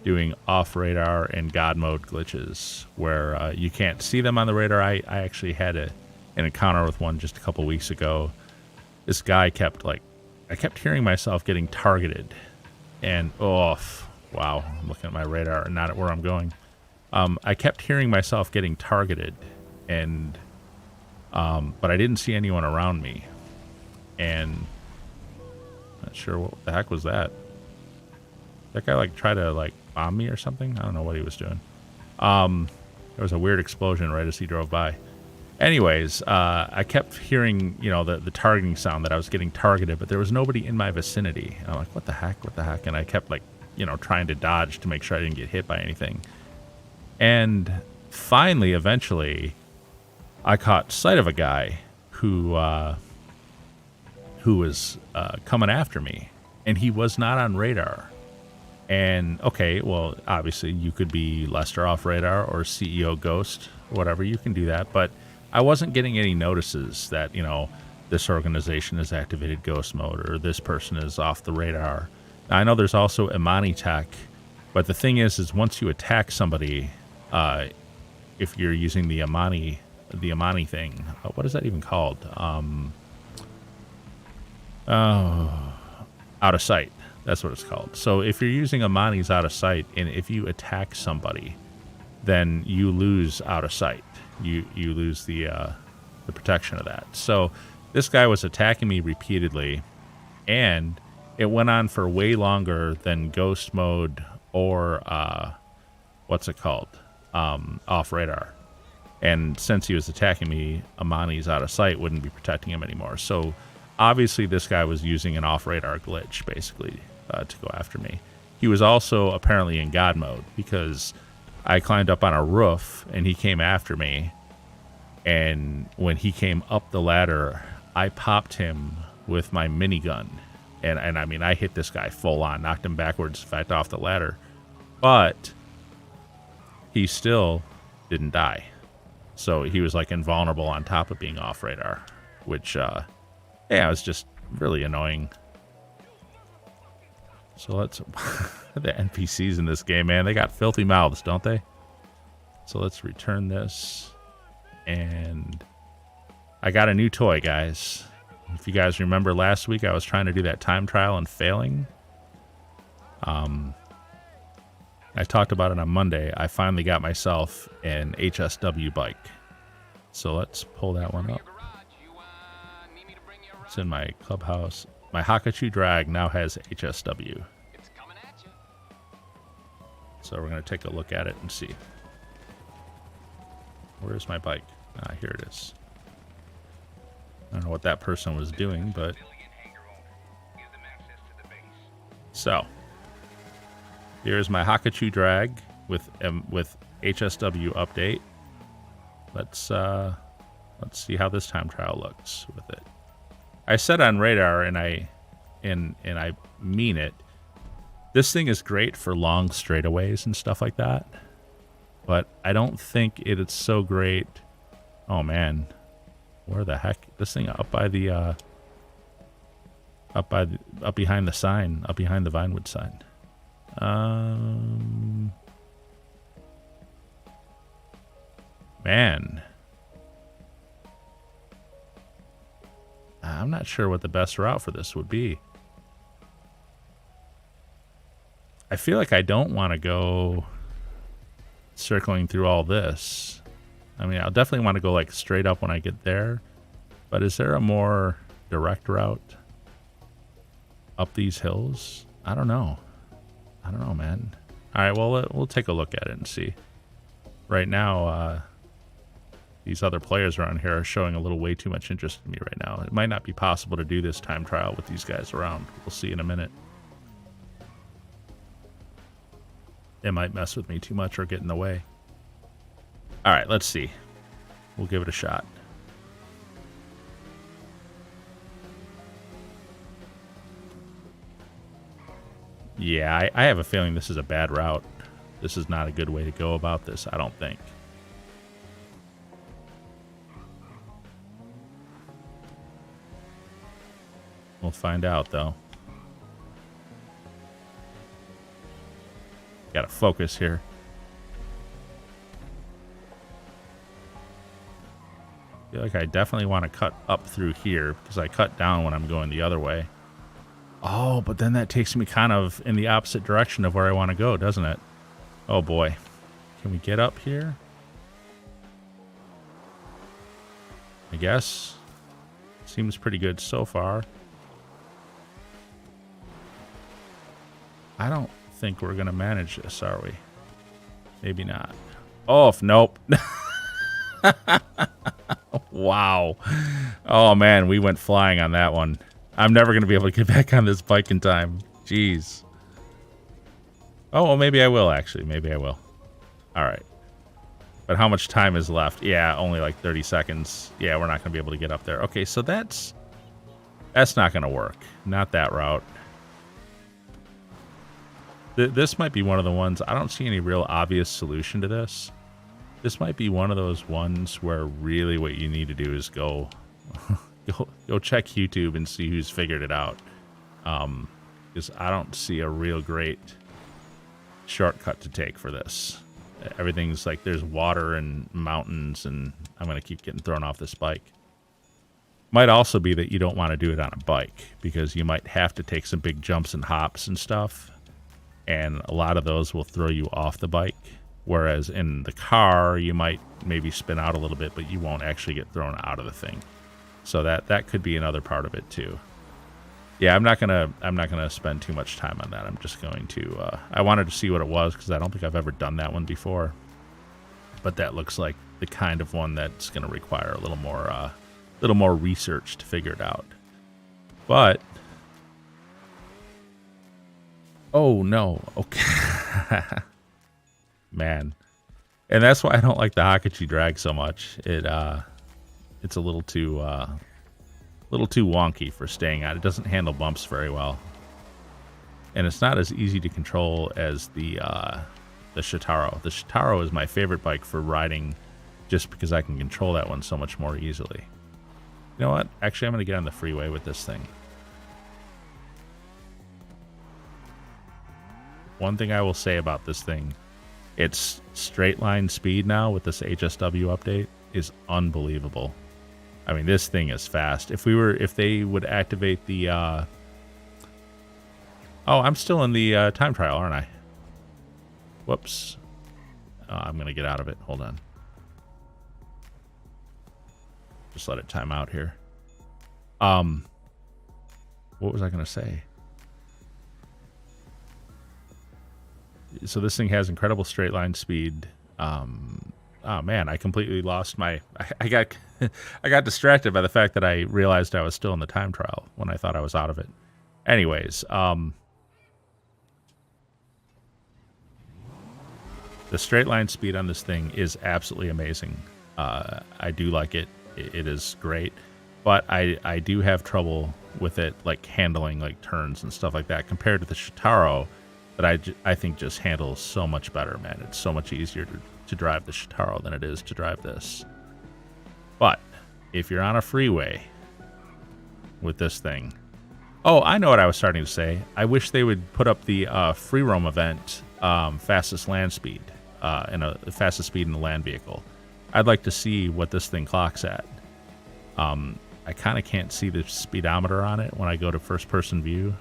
doing off radar and God mode glitches where you can't see them on the radar. I actually had an encounter with one just a couple weeks ago. This guy I kept hearing myself getting targeted, and wow, I'm looking at my radar and not at where I'm going. I kept hearing myself getting targeted, and but I didn't see anyone around me, and not sure what the heck was that. That guy like tried to like bomb me or something. I don't know what he was doing. There was a weird explosion right as he drove by. Anyways, I kept hearing, the targeting sound, that I was getting targeted, but there was nobody in my vicinity. And I'm like, what the heck? And I kept like, trying to dodge to make sure I didn't get hit by anything. And finally, eventually, I caught sight of a guy who was coming after me, and he was not on radar. And okay, well, obviously you could be Lester off radar or CEO Ghost, whatever, you can do that, but I wasn't getting any notices that, this organization has activated ghost mode or this person is off the radar. Now, I know there's also Imani tech, but the thing is once you attack somebody, if you're using the Imani thing, what is that even called? Out of sight. That's what it's called. So if you're using Imani's out of sight, and if you attack somebody, then you lose out of sight. You lose the protection of that. So this guy was attacking me repeatedly, and it went on for way longer than ghost mode or what's it called? Off radar. And since he was attacking me, Imani's out of sight wouldn't be protecting him anymore. So obviously this guy was using an off radar glitch basically to go after me. He was also apparently in God mode because I climbed up on a roof and he came after me, and when he came up the ladder, I popped him with my minigun, and I mean, I hit this guy full on, knocked him backwards, in fact, off the ladder, but he still didn't die. So he was like invulnerable on top of being off radar, which it was just really annoying. So let's the NPCs in this game, man, they got filthy mouths, don't they? So let's return this, and I got a new toy, guys. If you guys remember last week, I was trying to do that time trial and failing. I talked about it on Monday. I finally got myself an HSW bike. So let's pull that one up. It's in my clubhouse. My Hakachu drag now has HSW. So we're going to take a look at it and see. Where's my bike? Ah, here it is. I don't know what that person was doing, but... So, here's my Hakachu drag with HSW update. Let's see how this time trial looks with it. I said on radar, and I mean it. This thing is great for long straightaways and stuff like that, but I don't think it's so great. Oh man, where the heck? This thing up by the up behind the sign, up behind the Vinewood sign. Man, I'm not sure what the best route for this would be. I feel like I don't want to go circling through all this. I mean, I'll definitely want to go like straight up when I get there, but is there a more direct route up these hills? I don't know, man. All right, well, we'll take a look at it and see. Right now, these other players around here are showing a little way too much interest in me right now. It might not be possible to do this time trial with these guys around. We'll see in a minute. It might mess with me too much or get in the way. All right, let's see. We'll give it a shot. Yeah, I have a feeling this is a bad route. This is not a good way to go about this, I don't think. We'll find out, though. Gotta focus here. I feel like I definitely want to cut up through here because I cut down when I'm going the other way. Oh, but then that takes me kind of in the opposite direction of where I want to go, doesn't it? Oh boy. Can we get up here? I guess. Seems pretty good so far. I don't think we're going to manage this, are we? Maybe not. Oh, nope. Wow. Oh, man, we went flying on that one. I'm never going to be able to get back on this bike in time. Jeez. Oh, well, maybe I will, actually. Maybe I will. All right. But how much time is left? Yeah, only like 30 seconds. Yeah, we're not going to be able to get up there. Okay, so that's not going to work. Not that route. This might be one of the ones, I don't see any real obvious solution to this. This might be one of those ones where really what you need to do is go check YouTube and see who's figured it out. Because I don't see a real great shortcut to take for this. Everything's like there's water and mountains, and I'm going to keep getting thrown off this bike. Might also be that you don't want to do it on a bike because you might have to take some big jumps and hops and stuff. And a lot of those will throw you off the bike. Whereas in the car, you might maybe spin out a little bit, but you won't actually get thrown out of the thing. So that could be another part of it too. Yeah, I'm not gonna spend too much time on that. I'm just going to. I wanted to see what it was because I don't think I've ever done that one before. But that looks like the kind of one that's going to require a little more research to figure it out. But oh no, okay, man, and that's why I don't like the Hakachi drag so much. It's a little too wonky for staying on. It doesn't handle bumps very well, and it's not as easy to control as the Shitaro. The Shitaro is my favorite bike for riding, just because I can control that one so much more easily. You know what? Actually, I'm going to get on the freeway with this thing. One thing I will say about this thing, its straight line speed now with this HSW update is unbelievable. I mean, this thing is fast. If they would activate the, oh, I'm still in the time trial, aren't I? Whoops. I'm going to get out of it. Hold on. Just let it time out here. What was I going to say? So this thing has incredible straight line speed. Oh man, I completely lost my. I got I got distracted by the fact that I realized I was still in the time trial when I thought I was out of it. Anyways, the straight line speed on this thing is absolutely amazing. I do like it. It is great, but I do have trouble with it, like handling like turns and stuff like that, compared to the Shitaro. That I think just handles so much better, man. It's so much easier to drive the Shitaro than it is to drive this. But if you're on a freeway with this thing, oh, I know what I was starting to say. I wish they would put up the FREEROAM event, fastest land speed, fastest speed in the land vehicle. I'd like to see what this thing clocks at. I kind of can't see the speedometer on it when I go to first-person view.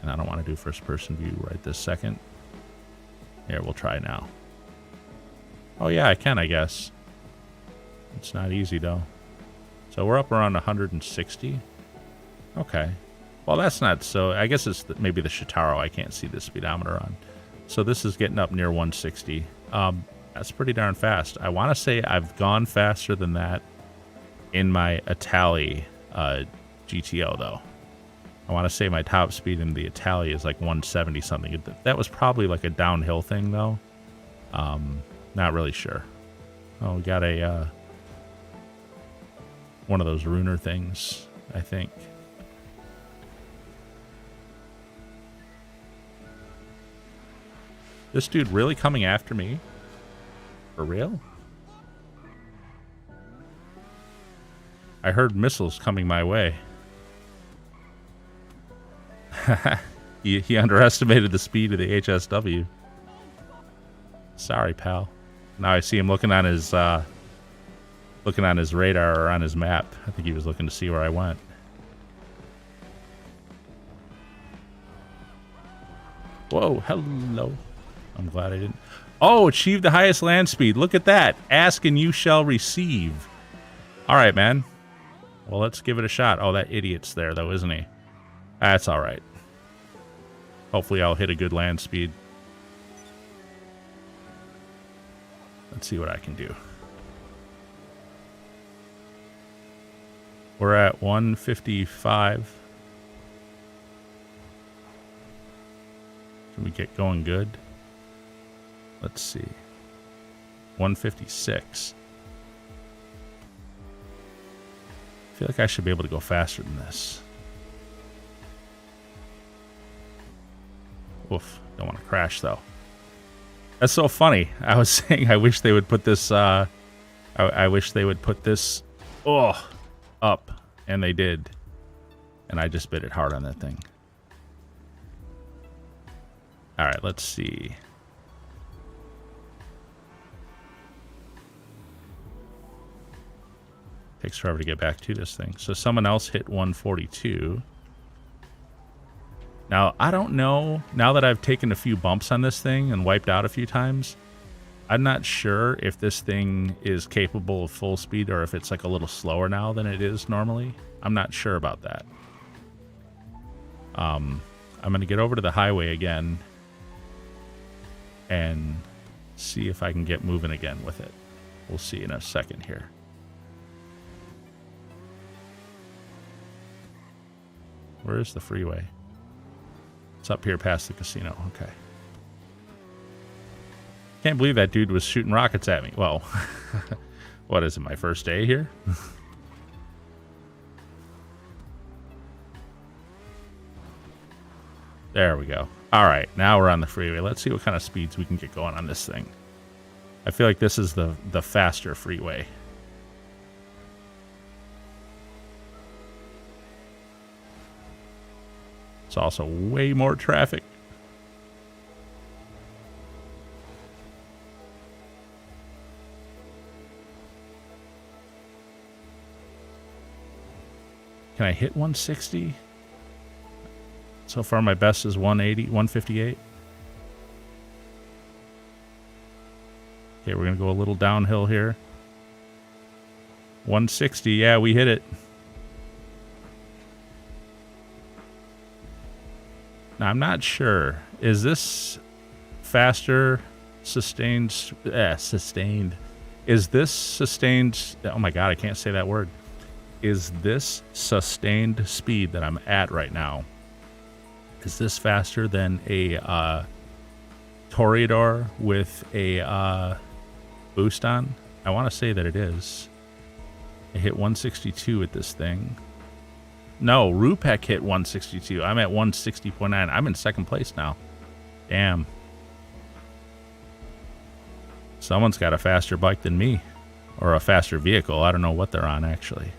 And I don't want to do first-person view right this second. Here, we'll try now. Oh yeah, I can, I guess. It's not easy, though. So we're up around 160. Okay. Well, that's not so... I guess it's maybe the Shitaro I can't see the speedometer on. So this is getting up near 160. That's pretty darn fast. I want to say I've gone faster than that in my Itali GTO, though. I want to say my top speed in the Itali is like 170 something. That was probably like a downhill thing, though. Not really sure. Oh, we got a one of those runer things, I think. This dude really coming after me? For real? I heard missiles coming my way. He underestimated the speed of the HSW. Sorry, pal. Now I see him looking on his radar or on his map. I think he was looking to see where I went. Whoa, hello. I'm glad I didn't. Oh, achieve the highest land speed. Look at that. Ask and you shall receive. All right, man. Well, let's give it a shot. Oh, that idiot's there, though, isn't he? That's all right. Hopefully I'll hit a good land speed. Let's see what I can do. We're at 155. Can we get going good? Let's see. 156. I feel like I should be able to go faster than this. Oof, don't want to crash though. That's so funny. I was saying I wish they would put this I wish they would put this up, and they did. And I just bit it hard on that thing. All right, let's see. Takes forever to get back to this thing. So someone else hit 142. Now, I don't know. Now that I've taken a few bumps on this thing and wiped out a few times, I'm not sure if this thing is capable of full speed or if it's like a little slower now than it is normally. I'm not sure about that. I'm going to get over to the highway again and see if I can get moving again with it. We'll see in a second here. Where is the freeway? It's up here past the casino. Okay. Can't believe that dude was shooting rockets at me. Well, what is it, my first day here? There we go. All right, now we're on the freeway. Let's see what kind of speeds we can get going on this thing. I feel like this is the faster freeway. It's also way more traffic. Can I hit 160? So far my best is 180, 158. Okay, we're going to go a little downhill here. 160, yeah, we hit it. Now, I'm not sure. Is this faster sustained? Sustained. Is this sustained? Oh my God, I can't say that word. Is this sustained speed that I'm at right now? Is this faster than a Toreador with a boost on? I want to say that it is. I hit 162 with this thing. No, Rupek hit 162. I'm at 160.9. I'm in second place now. Damn. Someone's got a faster bike than me. Or a faster vehicle. I don't know what they're on, actually.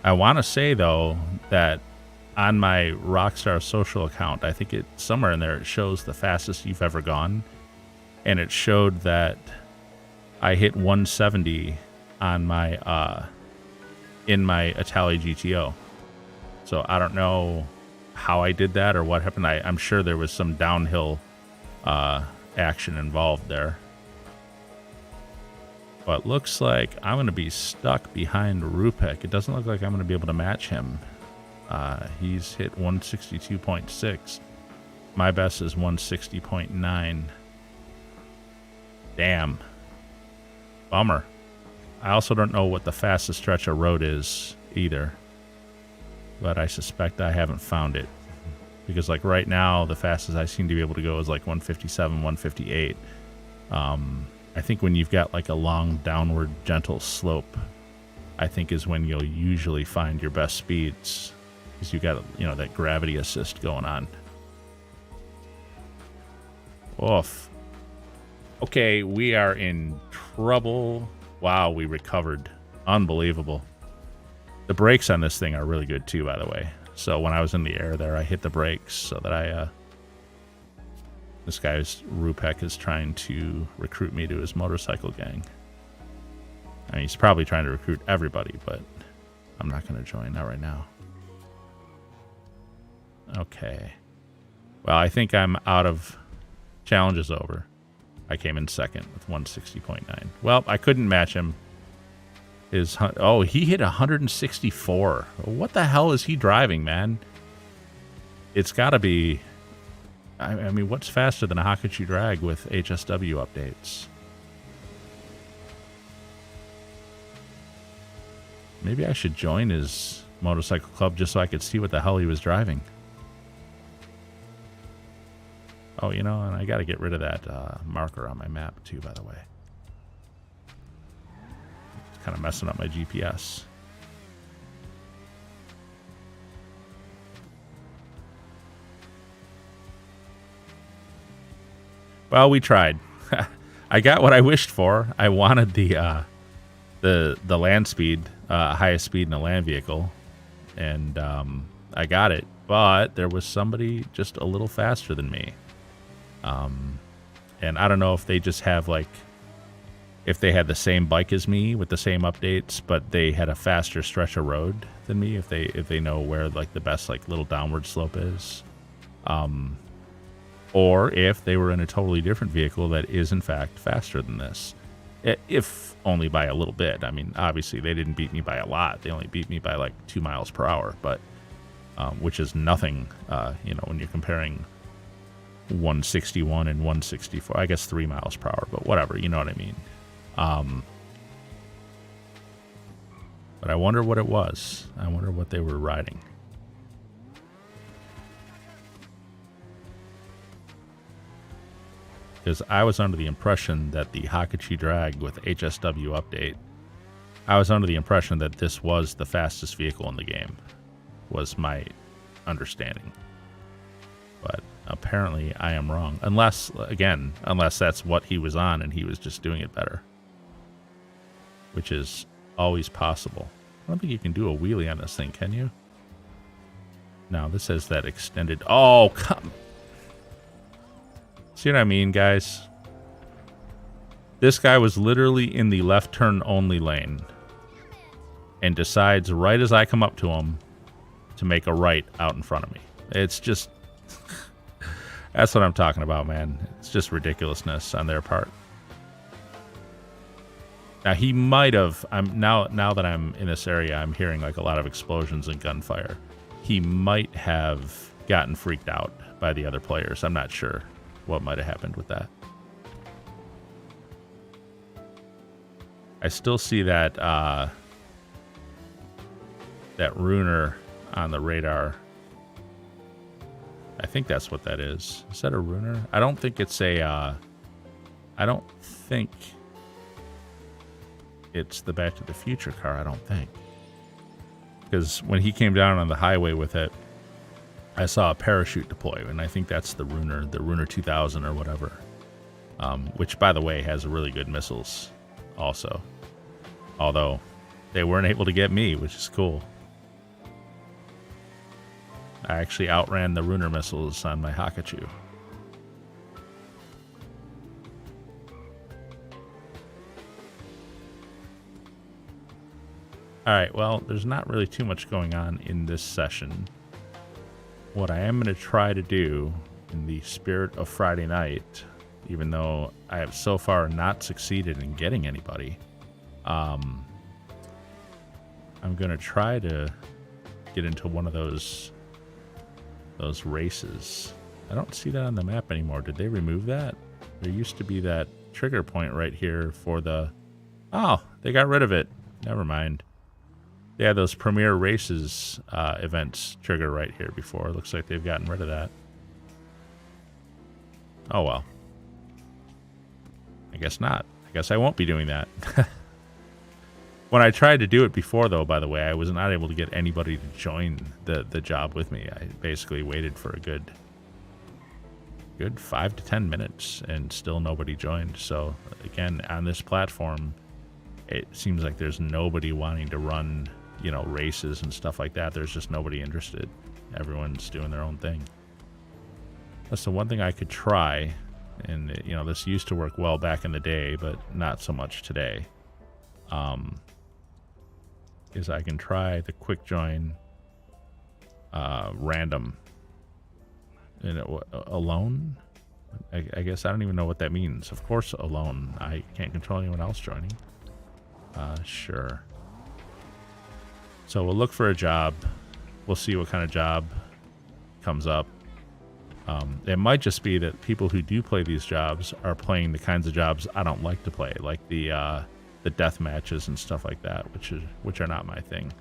I want to say, though, that on my Rockstar social account, I think it somewhere in there, it shows the fastest you've ever gone. And it showed that I hit 170 on my in my Itali GTO. So I don't know how I did that or what happened. I'm sure there was some downhill action involved there. But looks like I'm going to be stuck behind Rupek. It doesn't look like I'm going to be able to match him. He's hit 162.6. My best is 160.9. Damn. Bummer. I also don't know what the fastest stretch of road is either. But I suspect I haven't found it. Because like right now, the fastest I seem to be able to go is like 157, 158. I think when you've got like a long downward gentle slope, I think is when you'll usually find your best speeds. Because you got, you know, that gravity assist going on. Oof. Okay, we are in trouble. Wow, we recovered. Unbelievable. The brakes on this thing are really good too, by the way. So when I was in the air there, I hit the brakes so that I... This guy's Rupek is trying to recruit me to his motorcycle gang. I mean, he's probably trying to recruit everybody, but I'm not going to join. Not right now. Okay. Well, I think I'm out of... Challenge is over. I came in second with 160.9. Well, I couldn't match him. Oh, he hit 164. What the hell is he driving, man? It's got to be... I mean, what's faster than a Hakachi drag with HSW updates? Maybe I should join his motorcycle club just so I could see what the hell he was driving. Oh, you know, and I got to get rid of that marker on my map, too, by the way. It's kind of messing up my GPS. Well, we tried. I got what I wished for. I wanted the land speed, highest speed in a land vehicle, and I got it. But there was somebody just a little faster than me. And I don't know if they just have, like, if they had the same bike as me with the same updates, but they had a faster stretch of road than me, if they know where, like, the best, like, little downward slope is. Or if they were in a totally different vehicle that is, in fact, faster than this. If only by a little bit. I mean, obviously, they didn't beat me by a lot. They only beat me by, like, 2 miles per hour, but which is nothing, you know, when you're comparing 161 and 164. I guess 3 miles per hour, but whatever, you know what I mean. But I wonder what it was. I wonder what they were riding. Because I was under the impression that the Hakachi drag with HSW update, I was under the impression that this was the fastest vehicle in the game, was my understanding. But apparently I am wrong. Unless that's what he was on and he was just doing it better. Which is always possible. I don't think you can do a wheelie on this thing, can you? No, this says that extended... Oh, come... See what I mean, guys? This guy was literally in the left turn only lane and decides right as I come up to him to make a right out in front of me. It's just... That's what I'm talking about, man. It's just ridiculousness on their part. Now, he might have... Now that I'm in this area, I'm hearing like a lot of explosions and gunfire. He might have gotten freaked out by the other players. I'm not sure what might have happened with that. I still see that that runer on the radar. I think that's what that is. Is that a runer? I don't think it's a... I don't think it's the Back to the Future car, I don't think. Because when he came down on the highway with it, I saw a parachute deploy, and I think that's the Runer 2000 or whatever. Which, by the way, has really good missiles also. Although, they weren't able to get me, which is cool. I actually outran the Runer missiles on my Hakachu. Alright, well, there's not really too much going on in this session. What I am going to try to do, in the spirit of Friday night, even though I have so far not succeeded in getting anybody, I'm going to try to get into one of those races. I don't see that on the map anymore. Did they remove that? There used to be that trigger point right here for the... Oh, they got rid of it. Never mind. They had those Premier Races events trigger right here before. Looks like they've gotten rid of that. Oh, well. I guess not. I guess I won't be doing that. When I tried to do it before, though, by the way, I was not able to get anybody to join the job with me. I basically waited for a good good 5 to 10 minutes and still nobody joined. So again, on this platform, it seems like there's nobody wanting to run, you know, races and stuff like that. There's just nobody interested. Everyone's doing their own thing. That's the one thing I could try, and you know, this used to work well back in the day, but not so much today. Is I can try the quick join random. And alone? I guess I don't even know what that means. Of course alone. I can't control anyone else joining. Sure. So we'll look for a job. We'll see what kind of job comes up. It might just be that people who do play these jobs are playing the kinds of jobs I don't like to play, like the death matches and stuff like that, which are not my thing.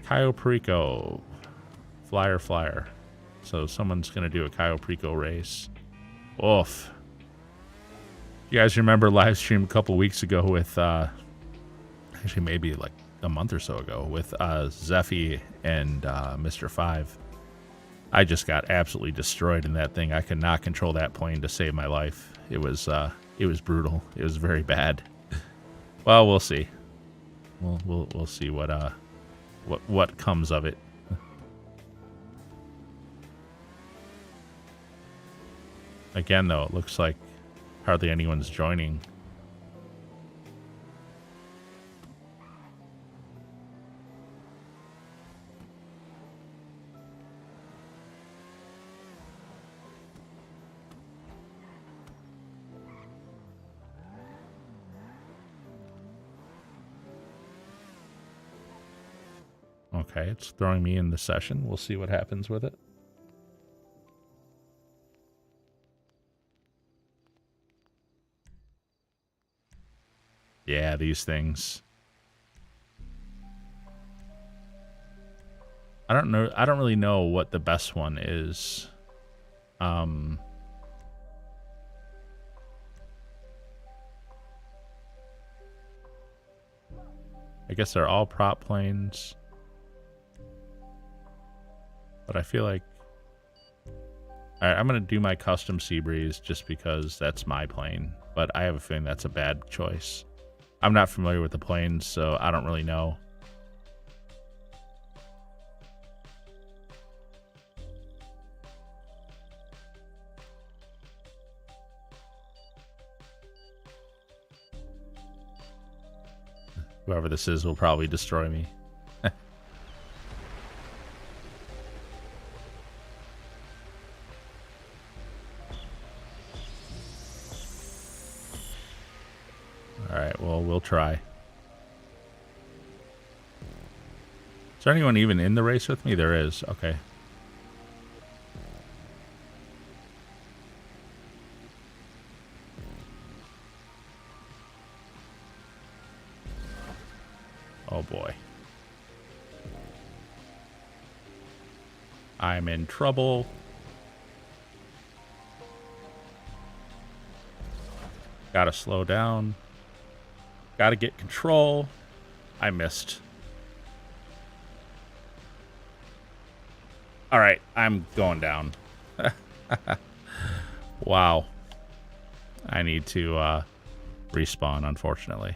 Cayo Perico, flyer. So someone's gonna do a Cayo Perico race. Oof. You guys remember live stream a couple weeks ago with actually maybe like a month or so ago with Zeffy and Mr. 5. I just got absolutely destroyed in that thing. I could not control that plane to save my life. It was brutal. It was very bad. Well, we'll see. We'll see what comes of it. Again, though, it looks like hardly anyone's joining. Okay, it's throwing me in the session. We'll see what happens with it. Yeah, these things. I don't know. I don't really know what the best one is. I guess they're all prop planes. But I feel like... Alright, I'm going to do my custom Seabreeze just because that's my plane. But I have a feeling that's a bad choice. I'm not familiar with the planes, so I don't really know. Whoever this is will probably destroy me. Alright, well, we'll try. Is there anyone even in the race with me? There is. Okay. Oh boy. I'm in trouble. Gotta slow down. Gotta get control. I missed. Alright, I'm going down. Wow. I need to respawn, unfortunately.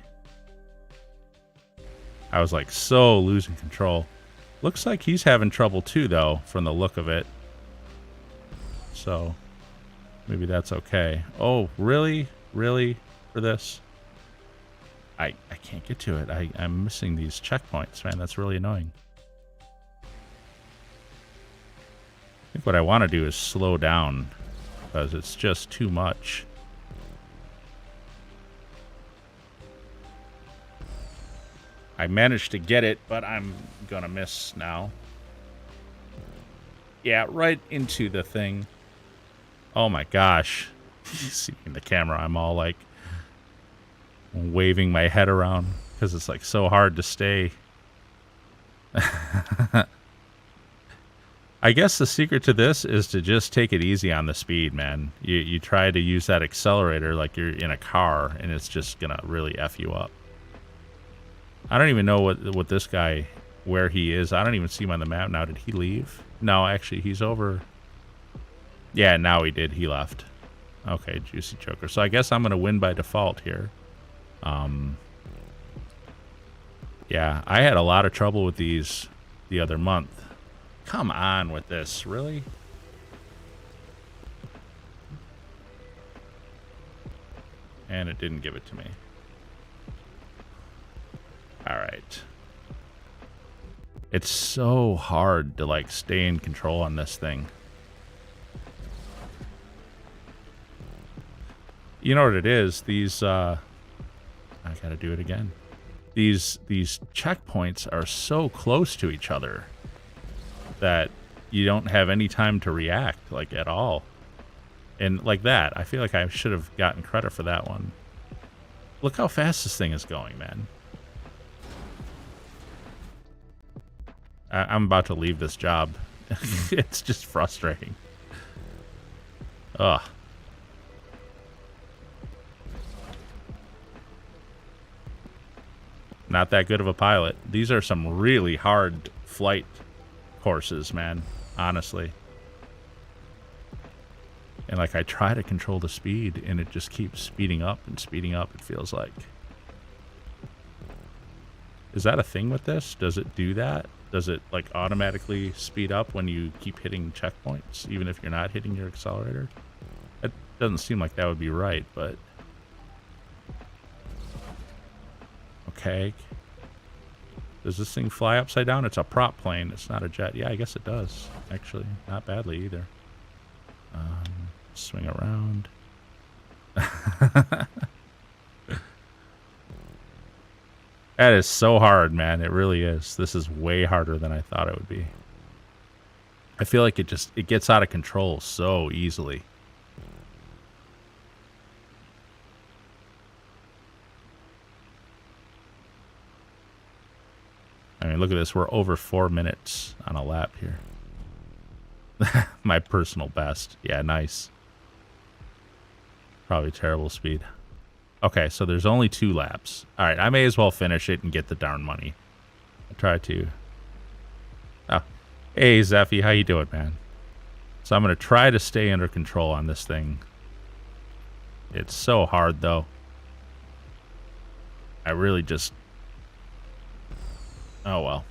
I was like so losing control. Looks like he's having trouble too, though, from the look of it. So, maybe that's okay. Oh, really? Really? For this? I can't get to it. I'm missing these checkpoints, man. That's really annoying. I think what I want to do is slow down because it's just too much. I managed to get it, but I'm gonna miss now. Yeah, right into the thing. Oh my gosh. See in the camera, I'm all like waving my head around because it's like so hard to stay. I guess the secret to this is to just take it easy on the speed, man. You try to use that accelerator like you're in a car, and it's just gonna really F you up. I don't even know what this guy, where he is. I don't even see him on the map now. Did he leave? No, actually, he's over. Yeah, now he did. He left. Okay, Juicy Joker. So I guess I'm going to win by default here. Yeah, I had a lot of trouble with these the other month. Come on with this, really? And it didn't give it to me. All right. It's so hard to, like, stay in control on this thing. You know what it is? These, I gotta do it again. These checkpoints are so close to each other that you don't have any time to react, like, at all. And like that, I feel like I should have gotten credit for that one. Look how fast this thing is going, man. I'm about to leave this job. It's just frustrating. Ugh. Not that good of a pilot. These are some really hard flight courses, man. Honestly. And like I try to control the speed and it just keeps speeding up and speeding up, it feels like. Is that a thing with this? Does it do that? Does it like automatically speed up when you keep hitting checkpoints, even if you're not hitting your accelerator? It doesn't seem like that would be right, but... Okay. Does this thing fly upside down? It's a prop plane. It's not a jet. Yeah, I guess it does, actually. Not badly either. Swing around. That is so hard, man. It really is. This is way harder than I thought it would be. I feel like it gets out of control so easily. I mean, look at this. We're over 4 minutes on a lap here. My personal best. Yeah, nice. Probably terrible speed. Okay, so there's only 2 laps. All right, I may as well finish it and get the darn money. I'll try to. Oh, hey, Zeffy, how you doing, man? So I'm going to try to stay under control on this thing. It's so hard, though. I really just... Oh, well.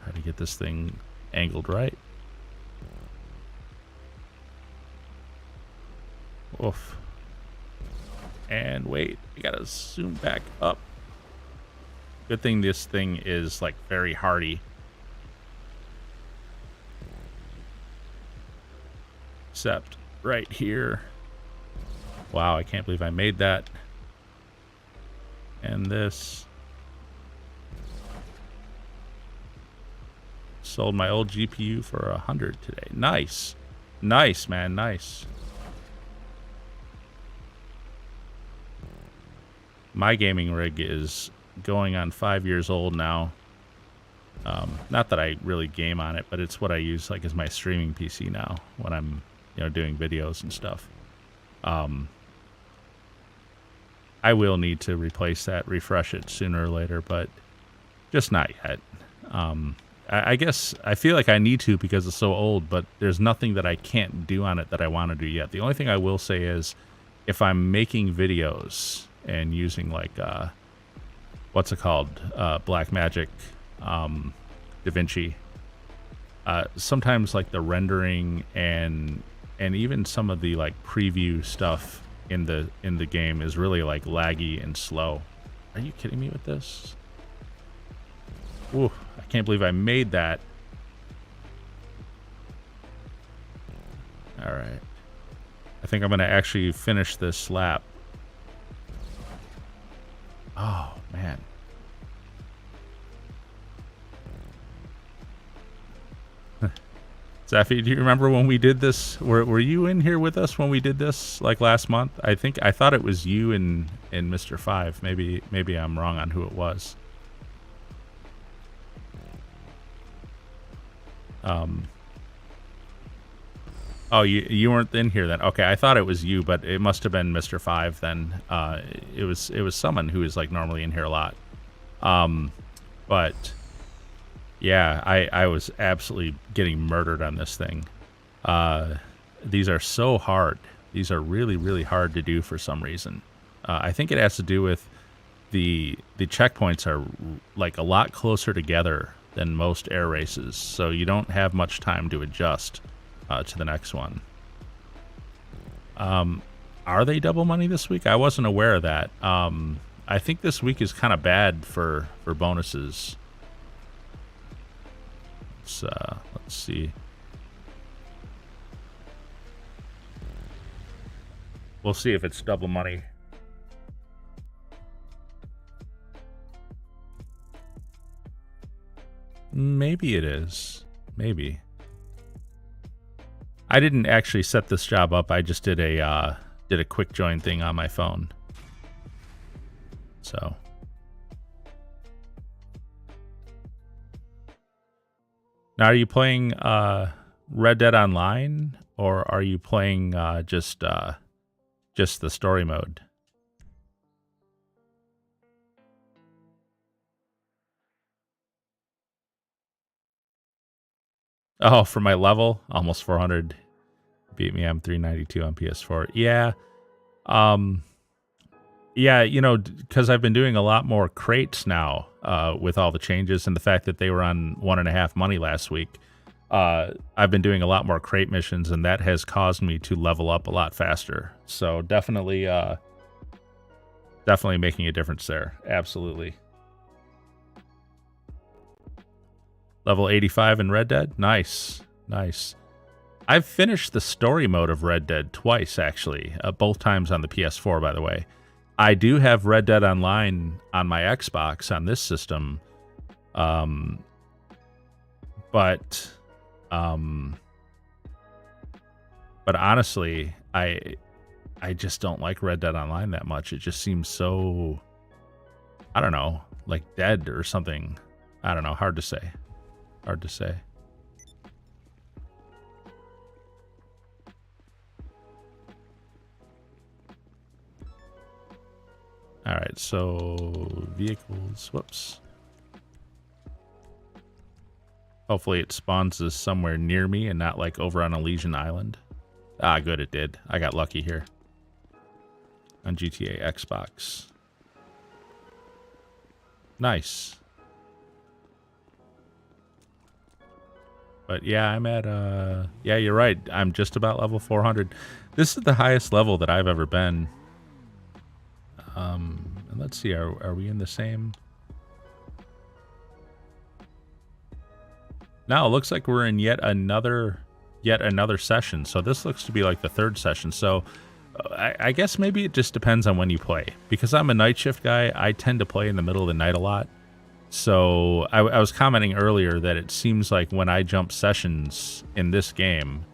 Try to get this thing angled right. Oof. And wait, I gotta zoom back up. Good thing this thing is like very hardy. Except right here. Wow, I can't believe I made that. And this. Sold my old GPU for 100 today. Nice. Nice, man, nice. My gaming rig is going on 5 years old now. Not that I really game on it, but it's what I use like as my streaming PC now when I'm, you know, doing videos and stuff. I will need to replace that, refresh it sooner or later, but just not yet. I guess I feel like I need to because it's so old, but there's nothing that I can't do on it that I want to do yet. The only thing I will say is if I'm making videos and using like, what's it called? Blackmagic, DaVinci. Sometimes like the rendering and even some of the like preview stuff in the game is really like laggy and slow. Are you kidding me with this? Ooh, I can't believe I made that. All right. I think I'm going to actually finish this lap. Oh, man. Zaffi, do you remember when we did this? Were you in here with us when we did this, like last month? I thought it was you and Mr. 5. Maybe I'm wrong on who it was. Oh, you weren't in here then. Okay, I thought it was you, but it must have been Mr. 5 then. It was someone who is like normally in here a lot. But yeah, I was absolutely getting murdered on this thing. These are so hard. These are really, really hard to do for some reason. I think it has to do with the checkpoints are like a lot closer together than most air races, so you don't have much time to adjust to the next one. Are they double money this week? I wasn't aware of that. I think this week is kind of bad for bonuses. Let's see. We'll see if it's double money. Maybe it is. Maybe. I didn't actually set this job up. I just did a quick join thing on my phone. So. Now, are you playing Red Dead Online, or are you playing just the story mode? Oh, for my level, almost 400. Beat me. I'm 392 on PS4. Yeah. Yeah, you know, because I've been doing a lot more crates now with all the changes and the fact that they were on 1.5 money last week. I've been doing a lot more crate missions, and that has caused me to level up a lot faster. So definitely making a difference there. Absolutely. Level 85 in Red Dead? Nice. Nice. I've finished the story mode of Red Dead twice, actually. Both times on the PS4, by the way. I do have Red Dead Online on my Xbox on this system. But honestly, I just don't like Red Dead Online that much. It just seems so, I don't know, like dead or something. I don't know. Hard to say. Hard to say. All right, so vehicles, whoops. Hopefully it spawns this somewhere near me and not like over on Elysian Island. Ah, good, it did. I got lucky here. On GTA Xbox. Nice. But yeah, I'm at, yeah, you're right. I'm just about level 400. This is the highest level that I've ever been. And let's see, are we in the same? Now it looks like we're in yet another session. So this looks to be like the third session. So I guess maybe it just depends on when you play. Because I'm a night shift guy, I tend to play in the middle of the night a lot. So I was commenting earlier that it seems like when I jump sessions in this game,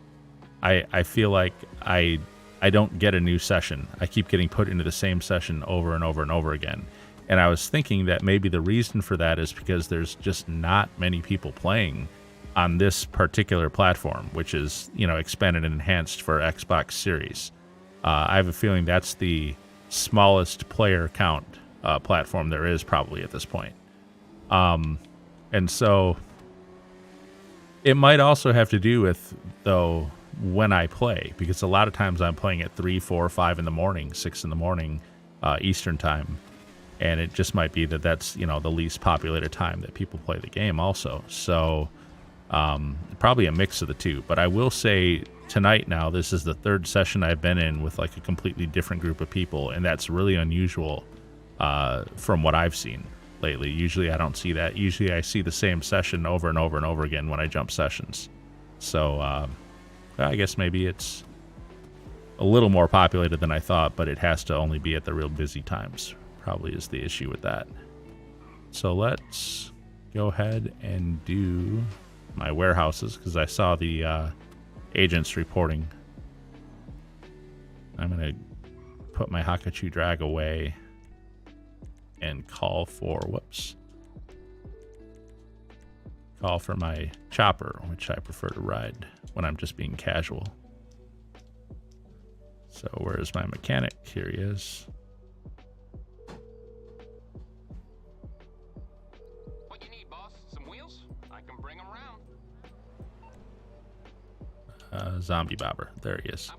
I feel like I don't get a new session. I keep getting put into the same session over and over and over again. And I was thinking that maybe the reason for that is because there's just not many people playing on this particular platform, which is, you know, expanded and enhanced for Xbox Series. I have a feeling that's the smallest player count platform there is probably at this point. And so it might also have to do with, though, when I play, because a lot of times I'm playing at 3, 4, 5 in the morning, 6 in the morning, Eastern time. And it just might be that that's, you know, the least populated time that people play the game also. So probably a mix of the two. But I will say tonight now, this is the third session I've been in with like a completely different group of people. And that's really unusual from what I've seen lately. Usually I don't see that. Usually I see the same session over and over and over again when I jump sessions. So I guess maybe it's a little more populated than I thought, but it has to only be at the real busy times. Probably is the issue with that. So let's go ahead and do my warehouses, because I saw the agents reporting. I'm going to put my Hakachu drag away and call for, call for my chopper, which I prefer to ride when I'm just being casual. So where's my mechanic? Here he is.
What you
Zombie Bobber. There he is.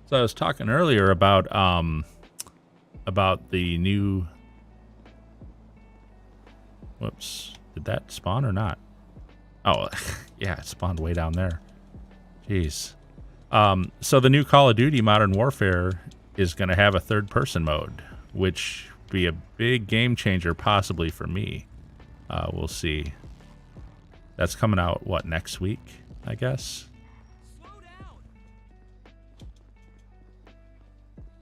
So I was talking earlier about the new... Whoops. Did that spawn or not? Oh, yeah, it spawned way down there. Jeez. So the new Call of Duty Modern Warfare is going to have a third-person mode, which be a big game changer possibly for me. We'll see. That's coming out, what, next week, I guess?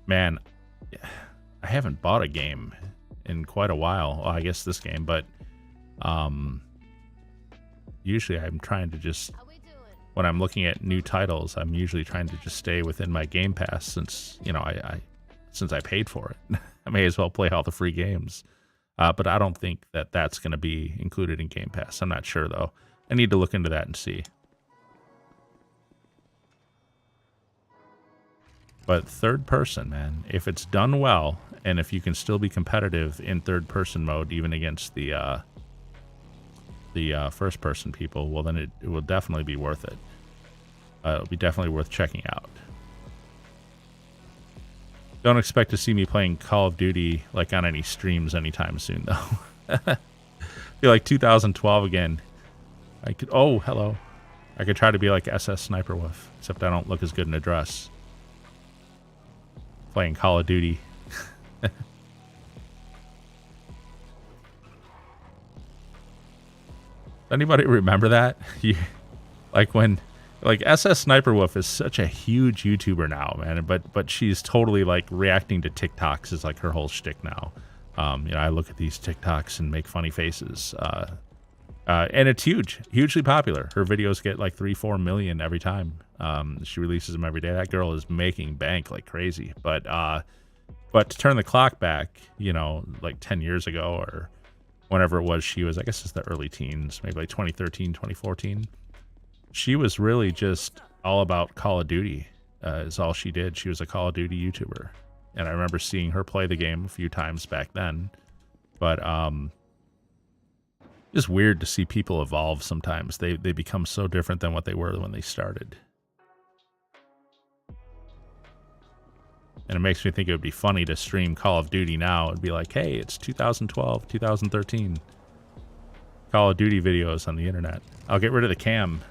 Man, I haven't bought a game in quite a while. Well, I guess this game, but usually I'm trying to just, when I'm looking at new titles, I'm usually trying to just stay within my Game Pass since, you know, since I paid for it. I may as well play all the free games. But I don't think that that's going to be included in Game Pass. I'm not sure, though. I need to look into that and see. But third person, man, if it's done well, and if you can still be competitive in third person mode, even against the first person people, well, then it will definitely be worth it. It'll be definitely worth checking out. Don't expect to see me playing Call of Duty like on any streams anytime soon, though. Feel like 2012 again. I could. Oh, hello. I could try to be like SS Sniper Wolf, except I don't look as good in a dress. Playing Call of Duty. Anybody remember that? Like when, like SS Sniper Wolf is such a huge YouTuber now, man. But she's totally like reacting to TikToks is like her whole shtick now. You know, I look at these TikToks and make funny faces. And it's hugely popular. Her videos get like 3-4 million every time. She releases them every day. That girl is making bank like crazy. But to turn the clock back, you know, like 10 years ago or whenever it was, she was, I guess it's the early teens, maybe like 2013, 2014. She was really just all about Call of Duty is all she did. She was a Call of Duty YouTuber. And I remember seeing her play the game a few times back then. But it's weird to see people evolve sometimes. They become so different than what they were when they started. And it makes me think it would be funny to stream Call of Duty now and be like, hey, it's 2012, 2013. Call of Duty videos on the internet. I'll get rid of the cam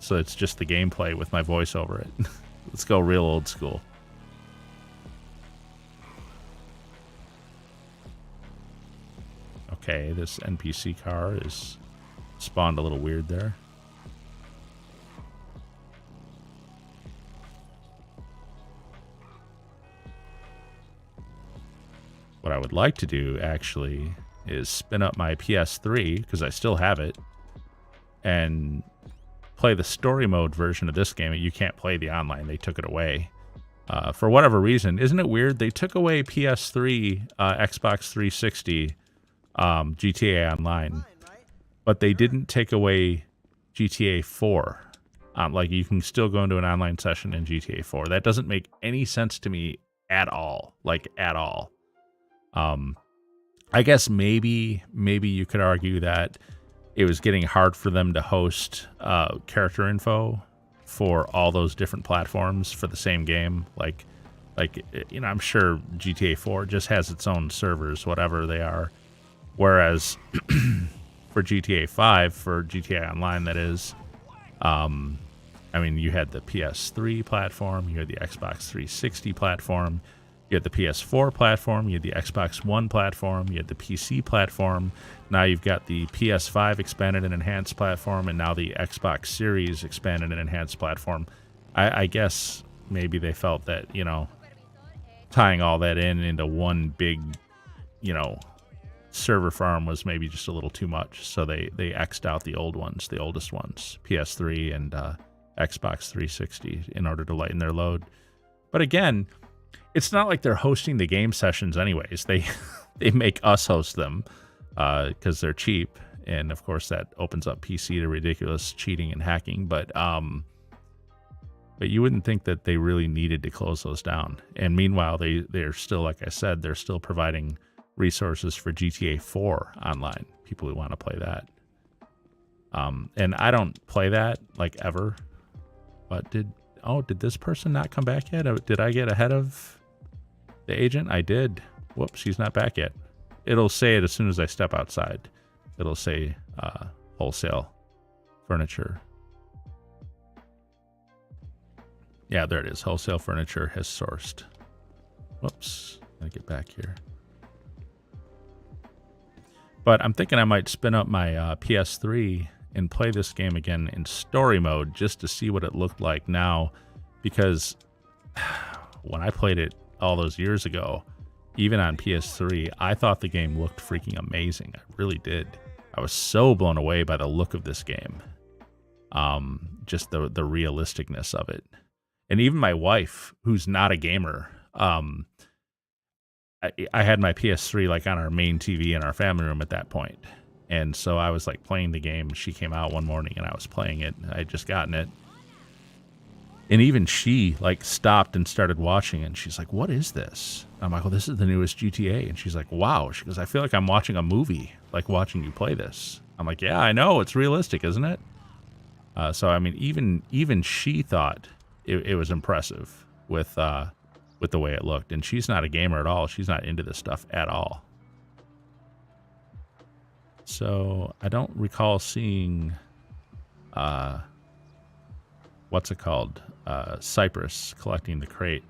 so it's just the gameplay with my voice over it. Let's go real old school. Okay, this NPC car is spawned a little weird there. What I would like to do, actually, is spin up my PS3, because I still have it, and play the story mode version of this game. You can't play the online. They took it away. For whatever reason. Isn't it weird? They took away PS3, Xbox 360, GTA Online, but they didn't take away GTA 4. Like, you can still go into an online session in GTA 4. That doesn't make any sense to me at all. Like, at all. I guess maybe you could argue that it was getting hard for them to host character info for all those different platforms for the same game. Like, you know, I'm sure GTA 4 just has its own servers, whatever they are. Whereas for GTA 5, for GTA Online, that is, I mean, you had the PS3 platform, you had the Xbox 360 platform, you had the PS4 platform, you had the Xbox One platform, you had the PC platform. Now you've got the PS5 expanded and enhanced platform, and now the Xbox Series expanded and enhanced platform. I guess maybe they felt that, you know, tying all that into one big, you know, server farm was maybe just a little too much. So they X'd out the old ones, the oldest ones, PS3 and Xbox 360, in order to lighten their load. But again, it's not like they're hosting the game sessions anyways. They make us host them because they're cheap. And of course that opens up PC to ridiculous cheating and hacking. But you wouldn't think that they really needed to close those down. And meanwhile, they're still, like I said, they're still providing resources for GTA 4 online. People who want to play that. And I don't play that like ever. But did this person not come back yet? Did I get ahead of the agent? I did. Whoops, she's not back yet. It'll say it as soon as I step outside. It'll say wholesale furniture. Yeah, there it is. Wholesale furniture has sourced. Whoops, gotta get back here. But I'm thinking I might spin up my PS3 and play this game again in story mode just to see what it looked like now, because when I played it all those years ago, even on PS3, I thought the game looked freaking amazing. I really did. I was so blown away by the look of this game. Just the realisticness of it. And even my wife, who's not a gamer, I had my PS3 like on our main TV in our family room at that point. And so I was like playing the game. She came out one morning and I was playing it. I had just gotten it. And even she like stopped and started watching it. And she's like, what is this? I'm like, well, this is the newest GTA. And she's like, wow. She goes, I feel like I'm watching a movie, like watching you play this. I'm like, yeah, I know. It's realistic, isn't it? So, I mean, even she thought it was impressive with the way it looked. And she's not a gamer at all. She's not into this stuff at all. So I don't recall seeing, what's it called? Cypress collecting the crate.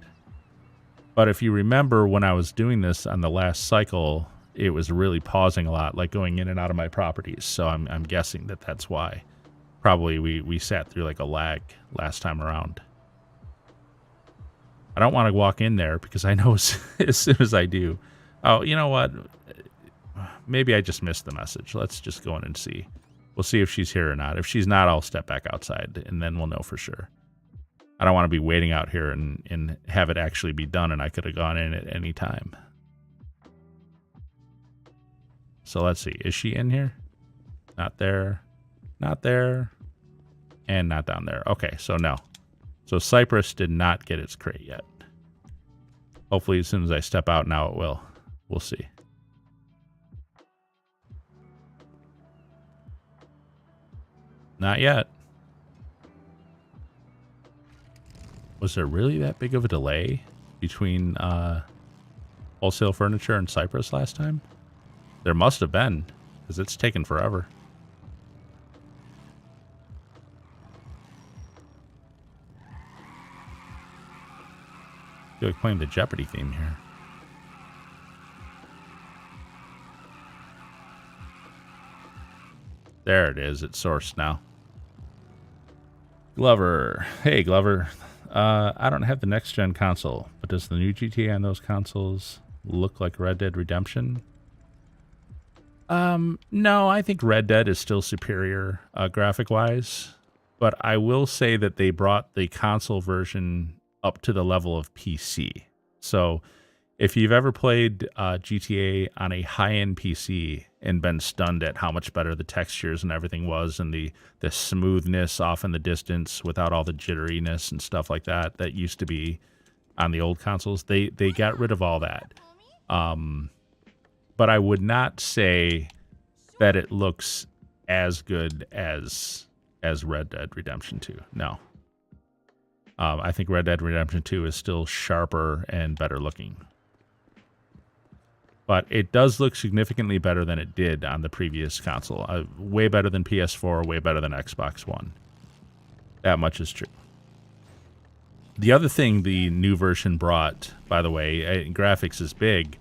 But if you remember when I was doing this on the last cycle, it was really pausing a lot, like going in and out of my properties. So I'm guessing that's why. Probably we sat through like a lag last time around. I don't want to walk in there because I know as soon as I do. Oh, you know what? Maybe I just missed the message. Let's just go in and see. We'll see if she's here or not. If she's not, I'll step back outside, and then we'll know for sure. I don't want to be waiting out here and have it actually be done, and I could have gone in at any time. So let's see. Is she in here? Not there. Not there. And not down there. Okay, so no. So Cypress did not get its crate yet. Hopefully as soon as I step out now it will. We'll see. Not yet. Was there really that big of a delay between wholesale furniture and Cypress last time? There must have been, because it's taken forever. I feel like playing the Jeopardy theme here. There it is. It's sourced now. Glover. Hey, Glover. I don't have the next-gen console, but does the new GTA on those consoles look like Red Dead Redemption? No, I think Red Dead is still superior graphic-wise, but I will say that they brought the console version up to the level of PC. So if you've ever played GTA on a high-end PC and been stunned at how much better the textures and everything was, and the smoothness off in the distance without all the jitteriness and stuff like that that used to be on the old consoles, they got rid of all that. But I would not say that it looks as good as Red Dead Redemption 2. No. I think Red Dead Redemption 2 is still sharper and better looking. But it does look significantly better than it did on the previous console. Way better than PS4, way better than Xbox One. That much is true. The other thing the new version brought, by the way, graphics is big,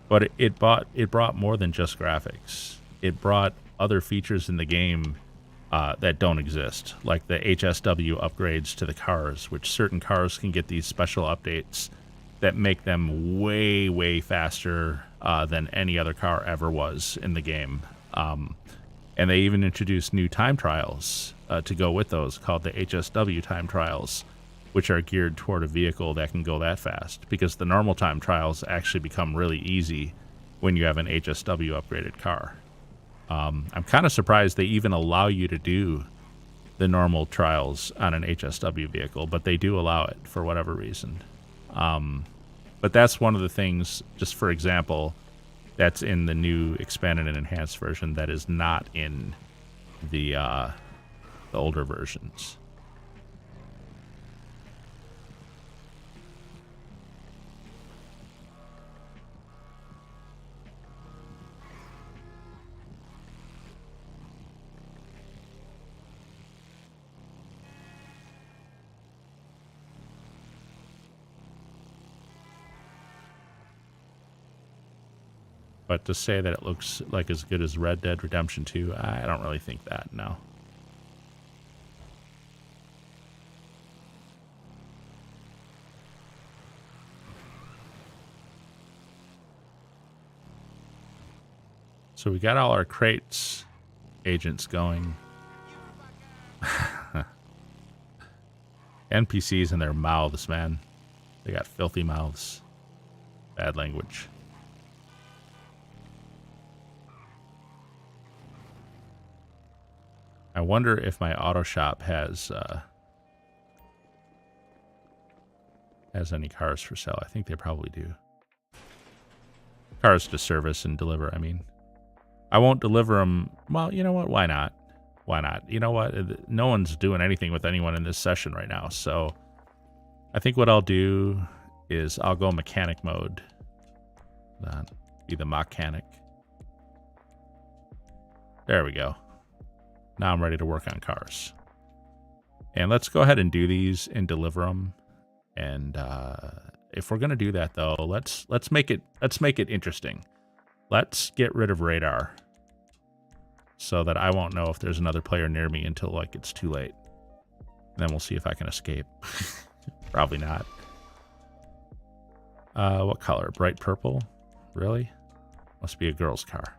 but it brought more than just graphics. It brought other features in the game that don't exist, like the HSW upgrades to the cars, which certain cars can get these special updates that make them way, way faster than any other car ever was in the game. And they even introduced new time trials to go with those, called the HSW time trials, which are geared toward a vehicle that can go that fast, because the normal time trials actually become really easy when you have an HSW upgraded car. I'm kind of surprised they even allow you to do the normal trials on an HSW vehicle, but they do allow it for whatever reason. But that's one of the things, just for example, that's in the new expanded and enhanced version that is not in the older versions. But to say that it looks like as good as Red Dead Redemption 2, I don't really think that, no. So we got all our crates agents going. NPCs and their mouths, man. They got filthy mouths. Bad language. I wonder if my auto shop has any cars for sale. I think they probably do. Cars to service and deliver, I mean. I won't deliver them. Well, you know what? Why not? Why not? You know what? No one's doing anything with anyone in this session right now. So I think what I'll do is I'll go mechanic mode. Be the mechanic. There we go. Now I'm ready to work on cars. And let's go ahead and do these and deliver them. And if we're gonna do that though, let's make it interesting. Let's get rid of radar so that I won't know if there's another player near me until like it's too late. And then we'll see if I can escape. Probably not. What color? Bright purple? Really? Must be a girl's car.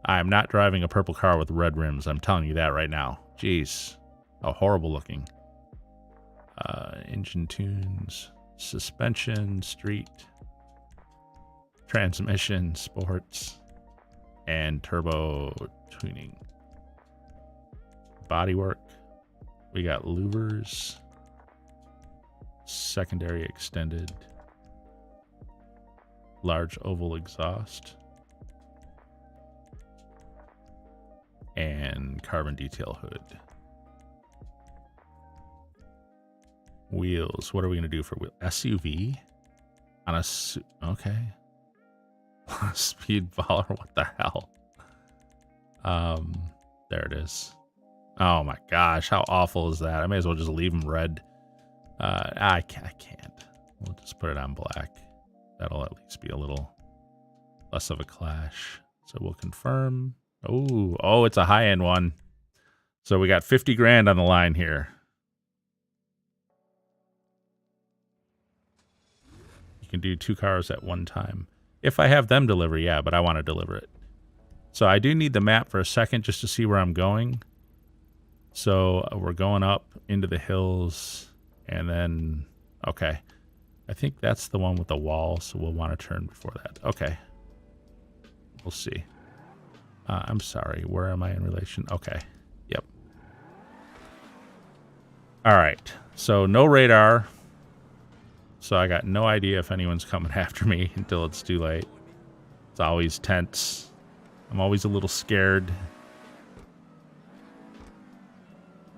I'm not driving a purple car with red rims. I'm telling you that right now. Jeez. How horrible looking. Engine tunes. Suspension. Street. Transmission. Sports. And turbo tuning. Bodywork. We got louvers. Secondary extended. Large oval exhaust. And carbon detail hood. Wheels. What are we going to do for wheel? SUV? On a... Okay. Speed baller. What the hell? There it is. Oh my gosh. How awful is that? I may as well just leave them red. I can't. We'll just put it on black. That'll at least be a little less of a clash. So we'll confirm. Oh, it's a high-end one. So we got 50 grand on the line here. You can do 2 cars at one time. If I have them deliver, yeah, but I want to deliver it. So I do need the map for a second just to see where I'm going. So we're going up into the hills and then, okay. I think that's the one with the wall, so we'll want to turn before that. Okay. We'll see. I'm sorry. Where am I in relation? Okay. Yep. All right. So no radar. So I got no idea if anyone's coming after me until it's too late. It's always tense. I'm always a little scared.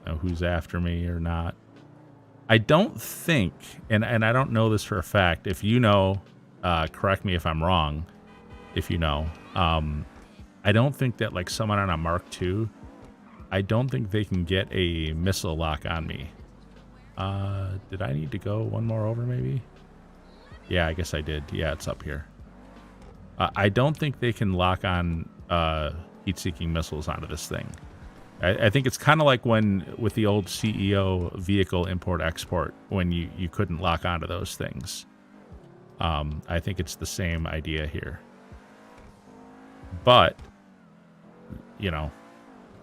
Know who's after me or not. I don't think, and I don't know this for a fact. If you know, correct me if I'm wrong. If you know. I don't think that like someone on a Mark II, I don't think they can get a missile lock on me. Did I need to go one more over maybe? Yeah, I guess I did. Yeah, it's up here. I don't think they can lock on heat-seeking missiles onto this thing. I think it's kind of like when with the old CEO vehicle import-export when you couldn't lock onto those things. I think it's the same idea here. But you know,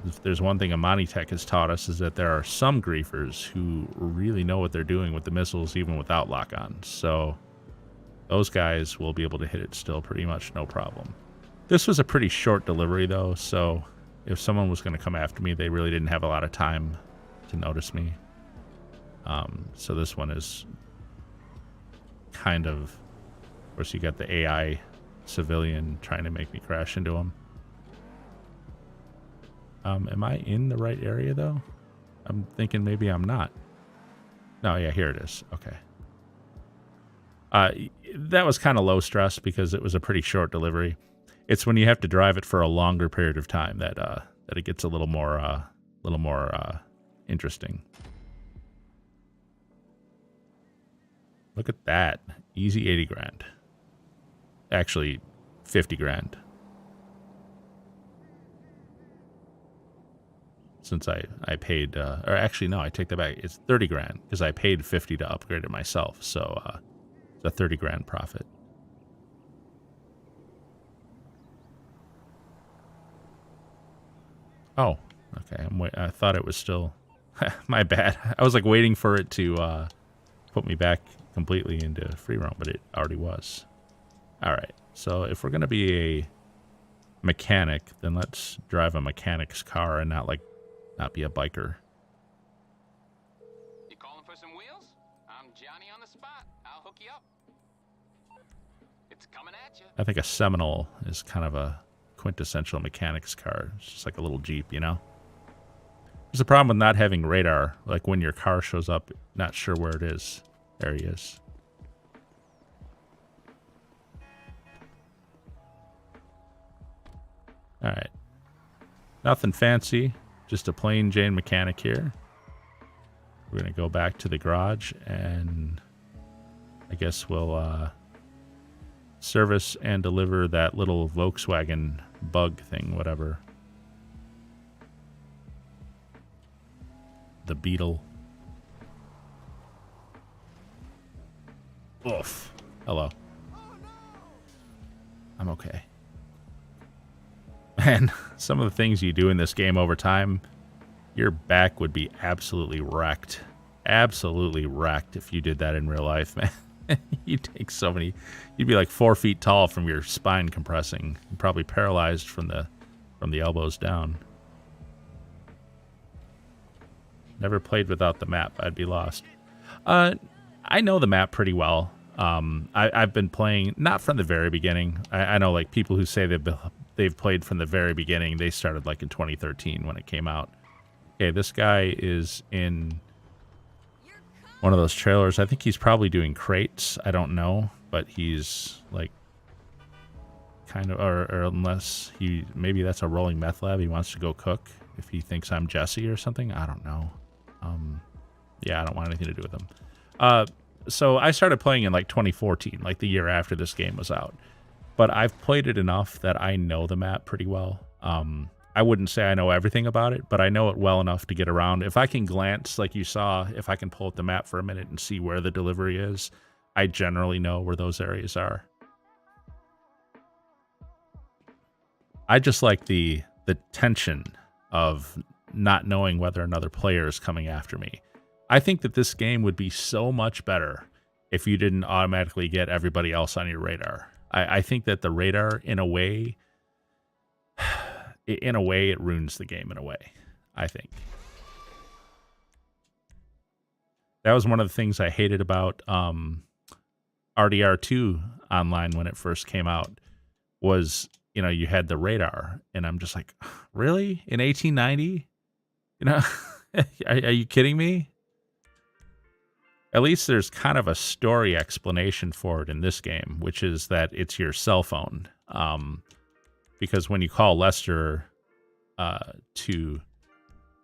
if there's one thing Amani Tech has taught us is that there are some griefers who really know what they're doing with the missiles even without lock-on. So those guys will be able to hit it still pretty much no problem. This was a pretty short delivery though, so if someone was going to come after me, they really didn't have a lot of time to notice me. So this one is kind of course you got the AI civilian trying to make me crash into him. Am I in the right area, though? I'm thinking maybe I'm not. No, yeah, here it is. Okay. That was kind of low stress because it was a pretty short delivery. It's when you have to drive it for a longer period of time that that it gets a little more interesting. Look at that. Easy 80 grand. Actually, 50 grand. Since I paid, or actually, no, I take that back. It's 30 grand because I paid 50 to upgrade it myself. So it's a 30 grand profit. Oh, okay. I thought it was still, my bad. I was like waiting for it to put me back completely into free roam, but it already was. All right. So if we're going to be a mechanic, then let's drive a mechanic's car and not be a biker.
You calling for some wheels? I'm Johnny on the spot. I'll hook you up. It's coming at you.
I think a Seminole is kind of a quintessential mechanic's car. It's just like a little Jeep, you know? There's a problem with not having radar. Like when your car shows up, not sure where it is. There he is. All right. Nothing fancy. Just a plain Jane mechanic here. We're going to go back to the garage and I guess we'll service and deliver that little Volkswagen bug thing, whatever. The Beetle. Oof. Hello. I'm okay. Man, some of the things you do in this game over time, your back would be absolutely wrecked. Absolutely wrecked if you did that in real life, man. You'd take so many... You'd be like 4 feet tall from your spine compressing. You're probably paralyzed from the elbows down. Never played without the map. I'd be lost. I know the map pretty well. I've been playing, not from the very beginning. I know like people who say they've played from the very beginning. They started like in 2013 when it came out. Okay, this guy is in one of those trailers. I think he's probably doing crates. I don't know, but he's like kind of, or unless maybe that's a rolling meth lab. He wants to go cook if he thinks I'm Jesse or something. I don't know. Yeah, I don't want anything to do with him. So I started playing in like 2014, like the year after this game was out. But I've played it enough that I know the map pretty well. I wouldn't say I know everything about it, but I know it well enough to get around. If I can glance, like you saw, if I can pull up the map for a minute and see where the delivery is, I generally know where those areas are. I just like the tension of not knowing whether another player is coming after me. I think that this game would be so much better if you didn't automatically get everybody else on your radar. I think that the radar, in a way, it ruins the game in a way, I think. That was one of the things I hated about RDR2 online when it first came out was, you know, you had the radar, and I'm just like, really? In 1890? You know, are you kidding me? At least there's kind of a story explanation for it in this game, which is that it's your cell phone. Because when you call Lester to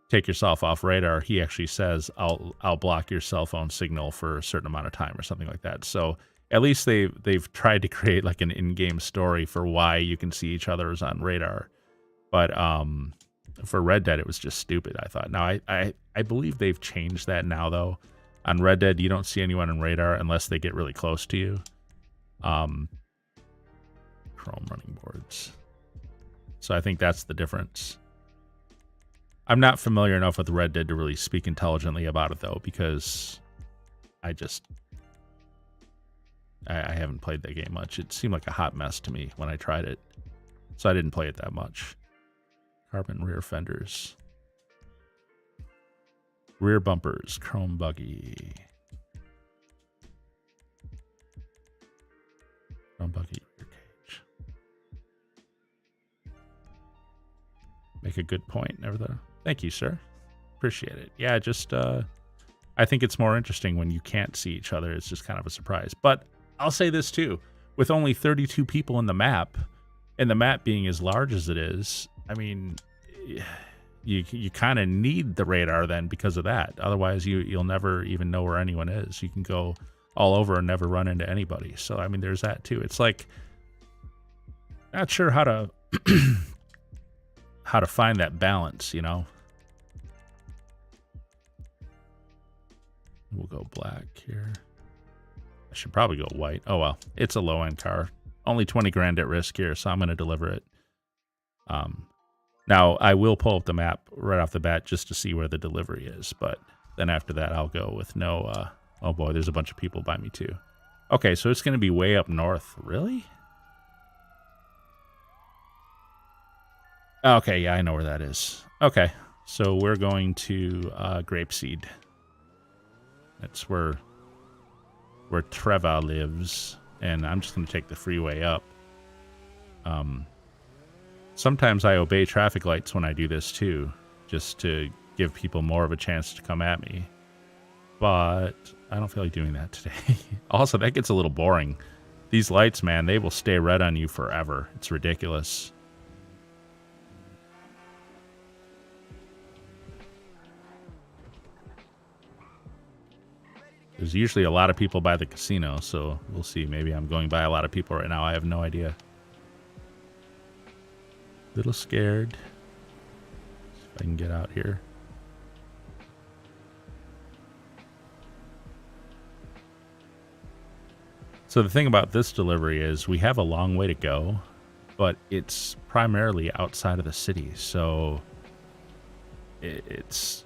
take yourself off radar, he actually says, I'll block your cell phone signal for a certain amount of time or something like that. So at least they've tried to create like an in-game story for why you can see each other as on radar. But for Red Dead, it was just stupid, I thought. Now, I believe they've changed that now, though. On Red Dead, you don't see anyone on radar unless they get really close to you. Chrome running boards. So I think that's the difference. I'm not familiar enough with Red Dead to really speak intelligently about it, though, because I haven't played that game much. It seemed like a hot mess to me when I tried it, so I didn't play it that much. Carbon rear fenders. Rear bumpers, chrome buggy. Chrome buggy, rear cage. make a good point. Never thought. Thank you, sir. Appreciate it. Yeah, just I think it's more interesting when you can't see each other. It's just kind of a surprise. But I'll say this too: with only 32 people in the map, and the map being as large as it is, I mean, you kind of need the radar then because of that. Otherwise, you'll never even know where anyone is. You can go all over and never run into anybody. So I mean, there's that too. It's like not sure how to how to find that balance, you know. We'll go black here. I should probably go white. Oh well, it's a low-end car. Only 20 grand at risk here, so I'm going to deliver it. Now I will pull up the map right off the bat just to see where the delivery is, but then after that I'll go with no. Oh boy, there's a bunch of people by me too. Okay, so it's going to be way up north. Really? Okay, yeah, I know where that is. Okay, so we're going to Grapeseed. That's where Treva lives, and I'm just going to take the freeway up. Sometimes I obey traffic lights when I do this too, just to give people more of a chance to come at me. But I don't feel like doing that today. Also, that gets a little boring. These lights, man, they will stay red on you forever. It's ridiculous. There's usually a lot of people by the casino, so we'll see. Maybe I'm going by a lot of people right now. I have no idea. Little scared. See if I can get out here. So the thing about this delivery is we have a long way to go, but it's primarily outside of the city, so it's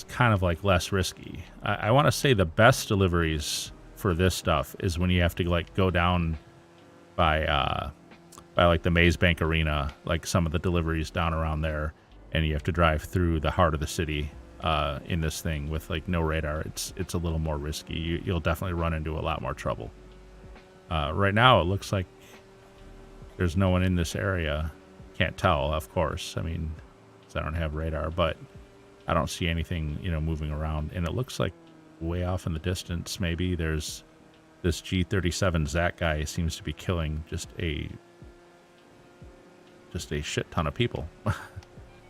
kind of like less risky. I want to say the best deliveries for this stuff is when you have to like go down by like the Maze Bank Arena, like some of the deliveries down around there, and you have to drive through the heart of the city in this thing with like no radar. It's a little more risky. You'll definitely run into a lot more trouble. Right now, it looks like there's no one in this area. Can't tell, of course. I mean, 'cause I don't have radar, but I don't see anything, you know, moving around. And it looks like way off in the distance, maybe there's this G37 Zach guy seems to be killing just a shit ton of people.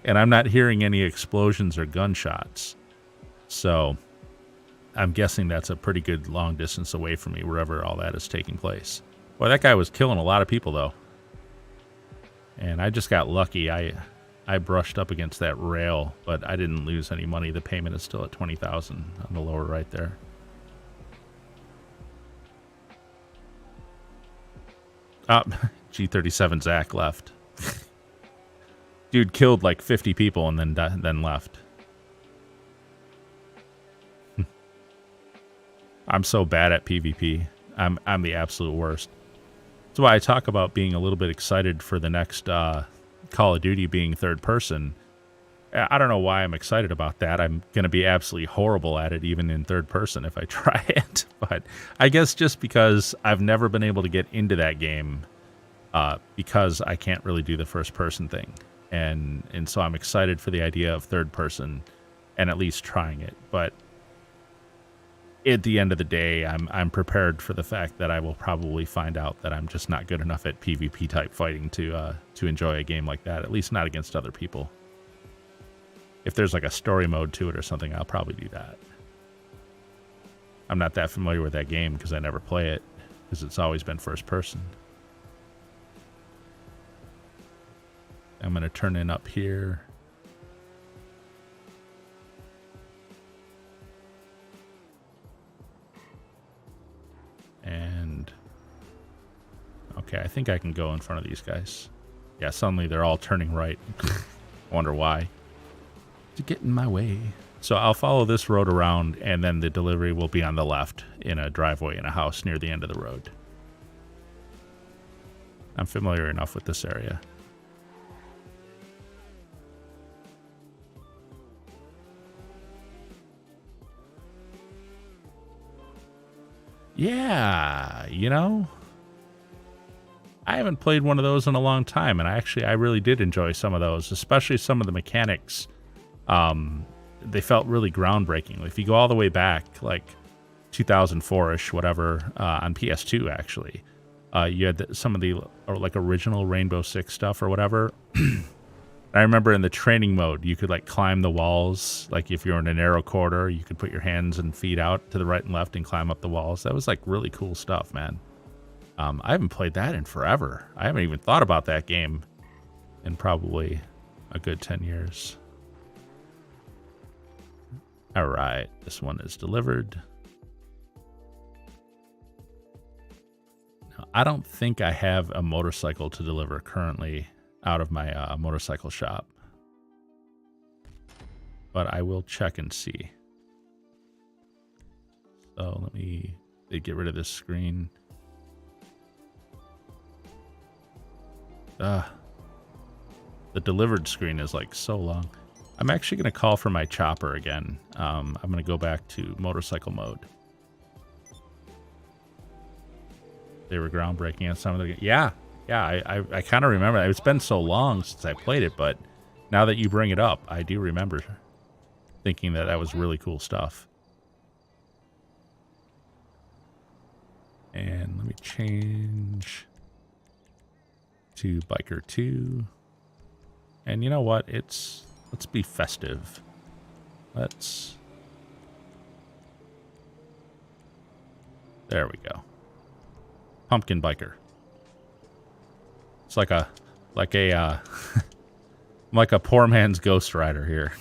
And I'm not hearing any explosions or gunshots. So I'm guessing that's a pretty good long distance away from me, wherever all that is taking place. Boy, that guy was killing a lot of people, though. And I just got lucky. I brushed up against that rail, but I didn't lose any money. The payment is still at 20,000 on the lower right there. G37 Zach left. Dude killed like 50 people and then left. I'm so bad at PvP. I'm the absolute worst. That's why I talk about being a little bit excited for the next Call of Duty being third person. I don't know why I'm excited about that. I'm going to be absolutely horrible at it even in third person if I try it. But I guess just because I've never been able to get into that game because I can't really do the first person thing. And so I'm excited for the idea of third person and at least trying it. But at the end of the day, I'm prepared for the fact that I will probably find out that I'm just not good enough at PvP type fighting to enjoy a game like that, at least not against other people. If there's like a story mode to it or something, I'll probably do that. I'm not that familiar with that game because I never play it, because it's always been first person. I'm going to turn in up here. And okay, I think I can go in front of these guys. Yeah, suddenly they're all turning right. Wonder why. To get in my way. So I'll follow this road around, and then the delivery will be on the left in a driveway in a house near the end of the road. I'm familiar enough with this area. Yeah, you know, I haven't played one of those in a long time, and I really did enjoy some of those, especially some of the mechanics. They felt really groundbreaking. If you go all the way back, like 2004-ish, whatever, on PS2, actually, you had some of the like original Rainbow Six stuff or whatever. I remember in the training mode, you could like climb the walls. Like if you're in a narrow corridor, you could put your hands and feet out to the right and left and climb up the walls. That was like really cool stuff, man. I haven't played that in forever. I haven't even thought about that game in probably a good 10 years. All right, this one is delivered. Now, I don't think I have a motorcycle to deliver currently out of my motorcycle shop, but I will check and see. So let me get rid of this screen. The delivered screen is like so long. I'm actually going to call for my chopper again. I'm going to go back to motorcycle mode. They were groundbreaking at some of the... Yeah, I kind of remember. It's been so long since I played it, but now that you bring it up, I do remember thinking that that was really cool stuff. And let me change to Biker 2. And you know what? Let's be festive. There we go. Pumpkin Biker. It's like a like a poor man's Ghost Rider here.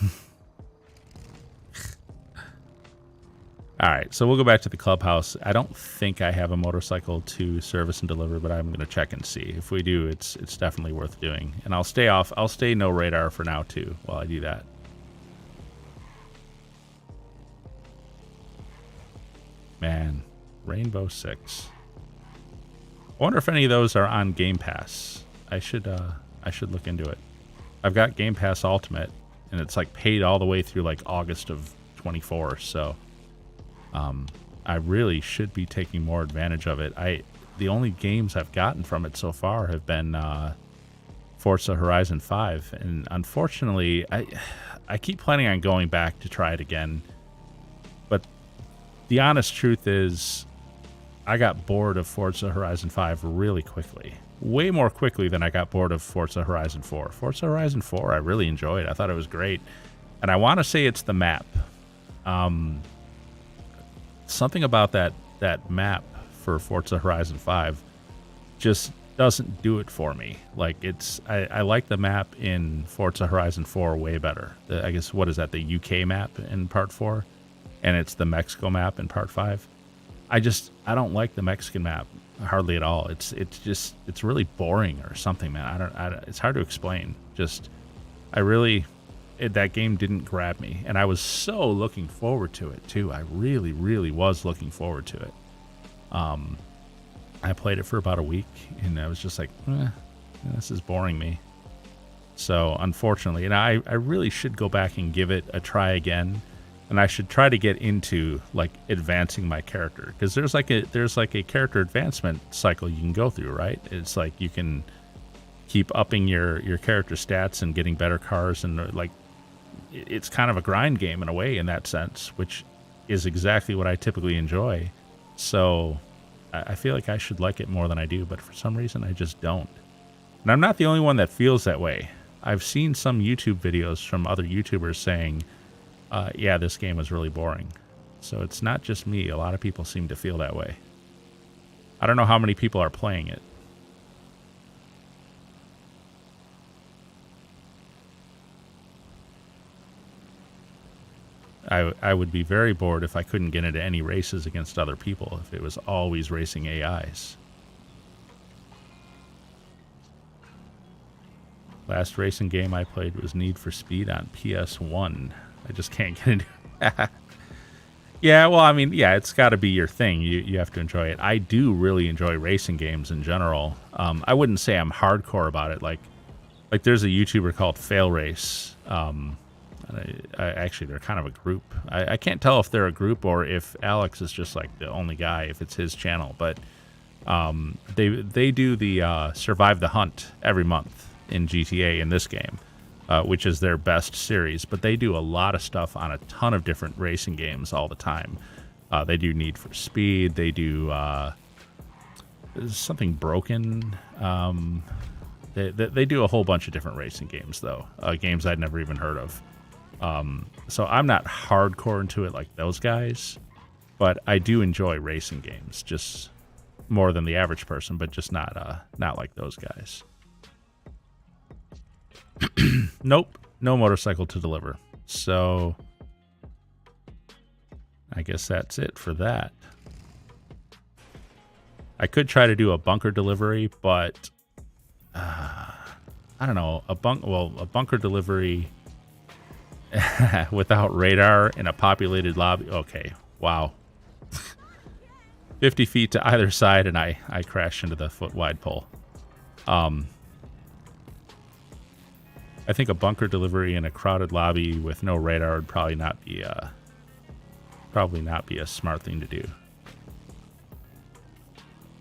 All right, so we'll go back to the clubhouse. I don't think I have a motorcycle to service and deliver, but I'm going to check and see. If we do, it's definitely worth doing. And I'll stay no radar for now too while I do that. Man, Rainbow Six. I wonder if any of those are on Game Pass. I should look into it. I've got Game Pass Ultimate, and it's like paid all the way through like August of 24. So I really should be taking more advantage of it. The only games I've gotten from it so far have been Forza Horizon 5, and unfortunately, I keep planning on going back to try it again. But the honest truth is, I got bored of Forza Horizon 5 really quickly. Way more quickly than I got bored of Forza Horizon 4. Forza Horizon 4, I really enjoyed. I thought it was great. And I want to say it's the map. Something about that map for Forza Horizon 5 just doesn't do it for me. Like, I like the map in Forza Horizon 4 way better. I guess, what is that, the UK map in Part 4? And it's the Mexico map in Part 5. I don't like the Mexican map hardly at all. It's really boring or something, man. It's hard to explain. That game didn't grab me, and I was so looking forward to it too. I really, really was looking forward to it. I played it for about a week, and I was just like, this is boring me. So unfortunately, and I really should go back and give it a try again. And I should try to get into like advancing my character, because there's like a character advancement cycle you can go through, right? It's like you can keep upping your character stats and getting better cars, and like it's kind of a grind game in a way in that sense, which is exactly what I typically enjoy. So I feel like I should like it more than I do, but for some reason I just don't. And I'm not the only one that feels that way. I've seen some YouTube videos from other YouTubers saying, yeah, this game was really boring. So it's not just me. A lot of people seem to feel that way. I don't know how many people are playing it. I would be very bored if I couldn't get into any races against other people, if it was always racing AIs. Last racing game I played was Need for Speed on PS1. I just can't get into it. Yeah, well, I mean, yeah, it's got to be your thing. You have to enjoy it. I do really enjoy racing games in general. I wouldn't say I'm hardcore about it. Like there's a YouTuber called Fail Race. Actually, they're kind of a group. I can't tell if they're a group or if Alex is just like the only guy, if it's his channel. But They do the Survive the Hunt every month in GTA in this game, which is their best series. But they do a lot of stuff on a ton of different racing games all the time. They do Need for Speed. They do something Broken. They do a whole bunch of different racing games, though. Games I'd never even heard of. So I'm not hardcore into it like those guys, but I do enjoy racing games, just more than the average person, but just not like those guys. Nope, no motorcycle to deliver. So I guess that's it for that. I could try to do a bunker delivery, but I don't know, a bunker delivery without radar in a populated lobby. Okay, wow. 50 feet to either side, and I crashed into the foot-wide pole. I think a bunker delivery in a crowded lobby with no radar would probably not be a smart thing to do.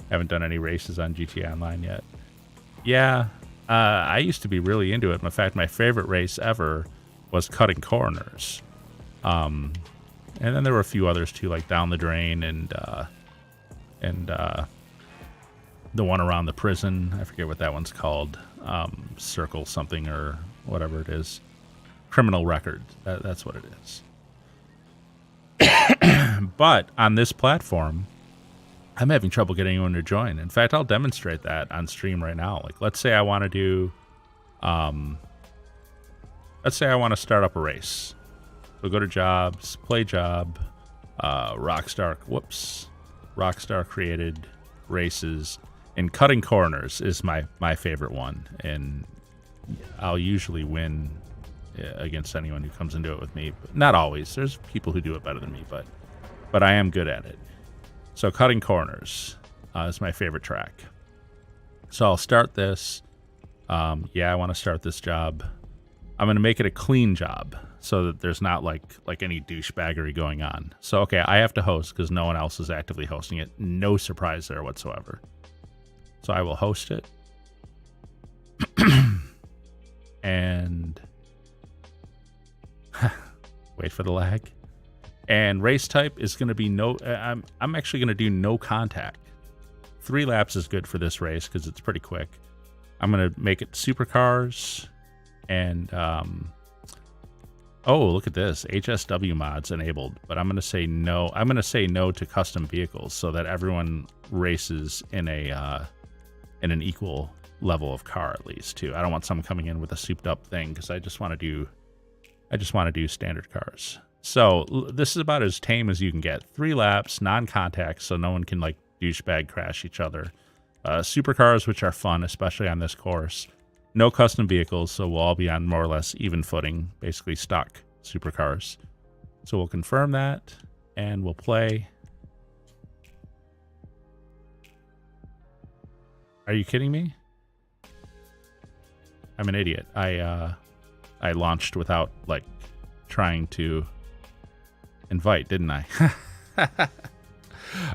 Haven't done any races on GTA Online yet. Yeah, I used to be really into it. In fact, my favorite race ever was cutting corners. And then there were a few others too, like Down the Drain and the one around the prison. I forget what that one's called. Circle something or whatever it is. Criminal Record. That's what it is. But on this platform, I'm having trouble getting anyone to join. In fact, I'll demonstrate that on stream right now. Like, let's say I want to do, let's say I want to start up a race. So go to jobs, play job, Rockstar created races, and cutting corners is my favorite one. And I'll usually win against anyone who comes into it with me. But not always. There's people who do it better than me, but I am good at it. So cutting corners is my favorite track. So I'll start this. Yeah, I want to start this job. I'm going to make it a clean job so that there's not like any douchebaggery going on. So, okay, I have to host because no one else is actively hosting it. No surprise there whatsoever. So I will host it. And wait for the lag. And race type is going to be no... I'm actually going to do no contact. 3 laps is good for this race because it's pretty quick. I'm going to make it supercars. And, oh, look at this. HSW mods enabled. But I'm going to say no. I'm going to say no to custom vehicles so that everyone races in an equal level of car at least, too. I don't want someone coming in with a souped up thing because I just want to do standard cars. So this is about as tame as you can get. 3 laps, non-contact, so no one can like douchebag crash each other. Supercars, which are fun, especially on this course. No custom vehicles, so we'll all be on more or less even footing, basically stock supercars. So we'll confirm that, and we'll play. Are you kidding me? I'm an idiot. I launched without like trying to invite, didn't I?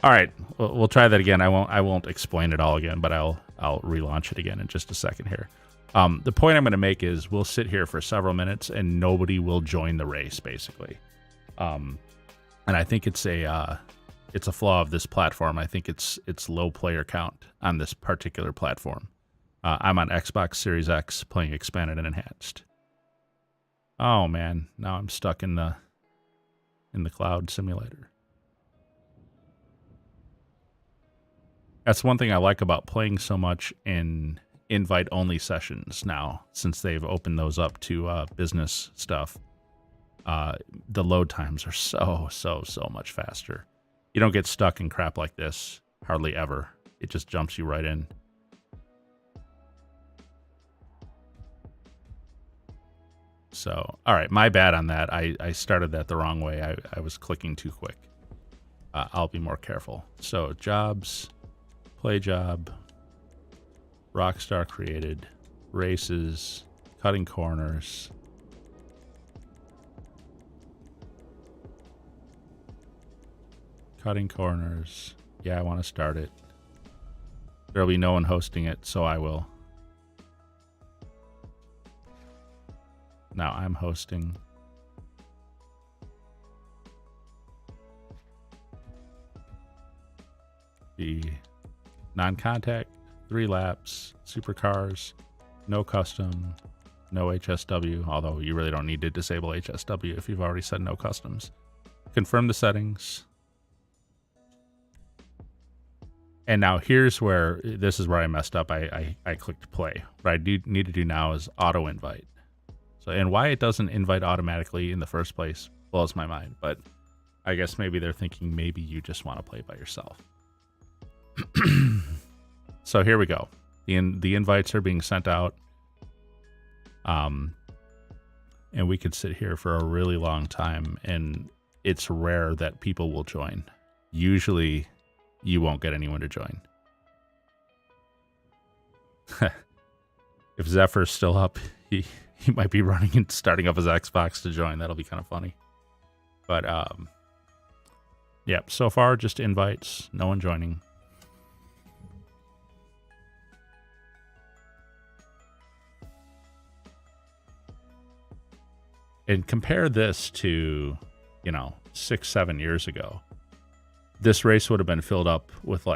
All right, we'll try that again. I won't explain it all again, but I'll relaunch it again in just a second here. The point I'm going to make is we'll sit here for several minutes and nobody will join the race, basically. And I think it's a flaw of this platform. I think it's low player count on this particular platform. I'm on Xbox Series X playing Expanded and Enhanced. Oh man, now I'm stuck in the cloud simulator. That's one thing I like about playing so much in invite-only sessions now, since they've opened those up to business stuff. The load times are so much faster. You don't get stuck in crap like this hardly ever. It just jumps you right in. So, all right, my bad on that. I started that the wrong way. I was clicking too quick. I'll be more careful. So, jobs, play job, Rockstar created, races, cutting corners. Cutting corners. Yeah, I want to start it. There'll be no one hosting it, so I will. Now I'm hosting. The non-contact, 3 laps, supercars, no custom, no HSW, although you really don't need to disable HSW if you've already said no customs. Confirm the settings. And now here's where, this is where I messed up. I clicked play. What I do need to do now is auto invite. So, and why it doesn't invite automatically in the first place blows my mind. But I guess maybe they're thinking maybe you just want to play by yourself. So here we go. The invites are being sent out. And we could sit here for a really long time, and it's rare that people will join. Usually you won't get anyone to join. If Zephyr's still up, he might be running and starting up his Xbox to join. That'll be kind of funny. But yeah, so far just invites, no one joining. And compare this to, 6-7 years ago. This race would have been filled up with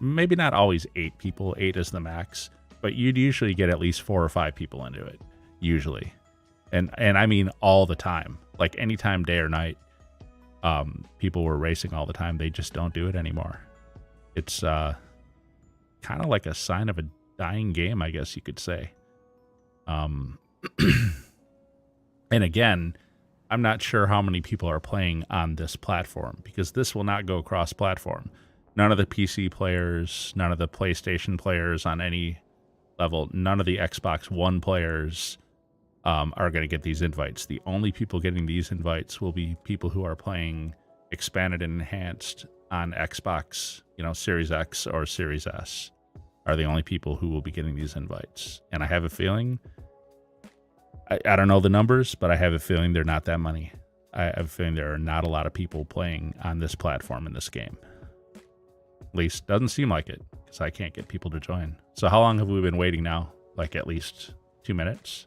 maybe not always 8 people. 8 is the max, but you'd usually get at least 4 or 5 people into it, usually. And I mean all the time, like anytime, day or night. People were racing all the time. They just don't do it anymore. It's kind of like a sign of a dying game, I guess you could say. And again, I'm not sure how many people are playing on this platform, because this will not go cross-platform. None of the PC players, none of the PlayStation players on any level, none of the Xbox One players are going to get these invites. The only people getting these invites will be people who are playing Expanded and Enhanced on Xbox, Series X or Series S are the only people who will be getting these invites. And I have a feeling... I don't know the numbers, but I have a feeling they're not that many. I have a feeling there are not a lot of people playing on this platform in this game. At least, doesn't seem like it, because I can't get people to join. So how long have we been waiting now? Like at least 2 minutes?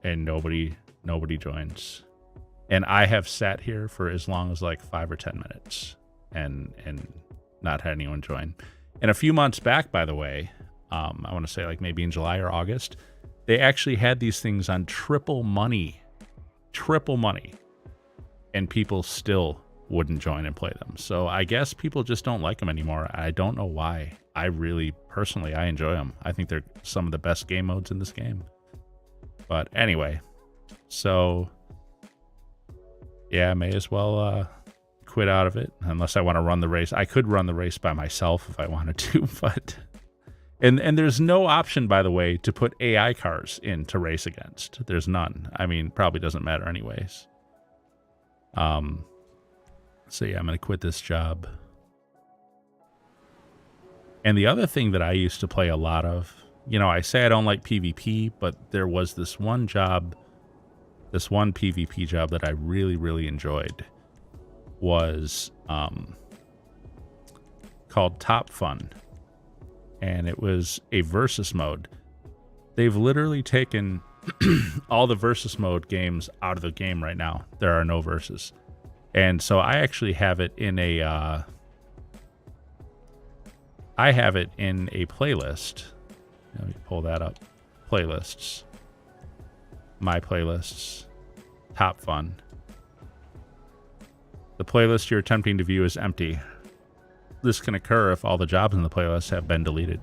And nobody joins. And I have sat here for as long as like 5 or 10 minutes and not had anyone join. And a few months back, by the way, I want to say like maybe in July or August, they actually had these things on triple money, and people still wouldn't join and play them. So I guess people just don't like them anymore. I don't know why. I enjoy them. I think they're some of the best game modes in this game. But anyway, so yeah, I may as well quit out of it unless I want to run the race. I could run the race by myself if I wanted to, but... And there's no option, by the way, to put AI cars in to race against. There's none. I mean, probably doesn't matter anyways. So yeah, I'm going to quit this job. And the other thing that I used to play a lot of, I say I don't like PvP, but there was this one PvP job that I really, really enjoyed was called Top Fun. And it was a versus mode. They've literally taken all the versus mode games out of the game right now. There are no versus. And so I actually have it in a playlist. Let me pull that up. Playlists. My playlists. Top Fun. The playlist you're attempting to view is empty. This can occur if all the jobs in the playlist have been deleted.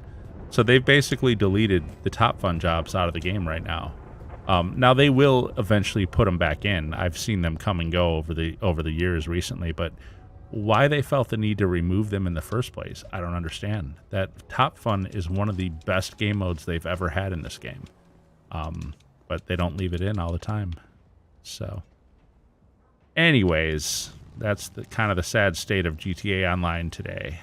So they've basically deleted the Top Fun jobs out of the game right now. Now they will eventually put them back in. I've seen them come and go over the years recently, but why they felt the need to remove them in the first place, I don't understand. That Top Fun is one of the best game modes they've ever had in this game. But they don't leave it in all the time. So anyways, that's the kind of the sad state of GTA Online today.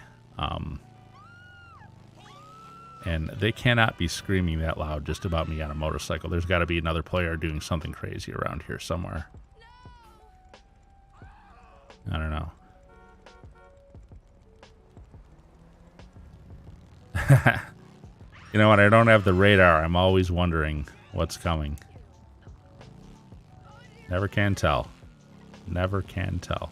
And they cannot be screaming that loud just about me on a motorcycle. There's got to be another player doing something crazy around here somewhere. I don't know. You know, when I don't have the radar, I'm always wondering what's coming. Never can tell. Never can tell.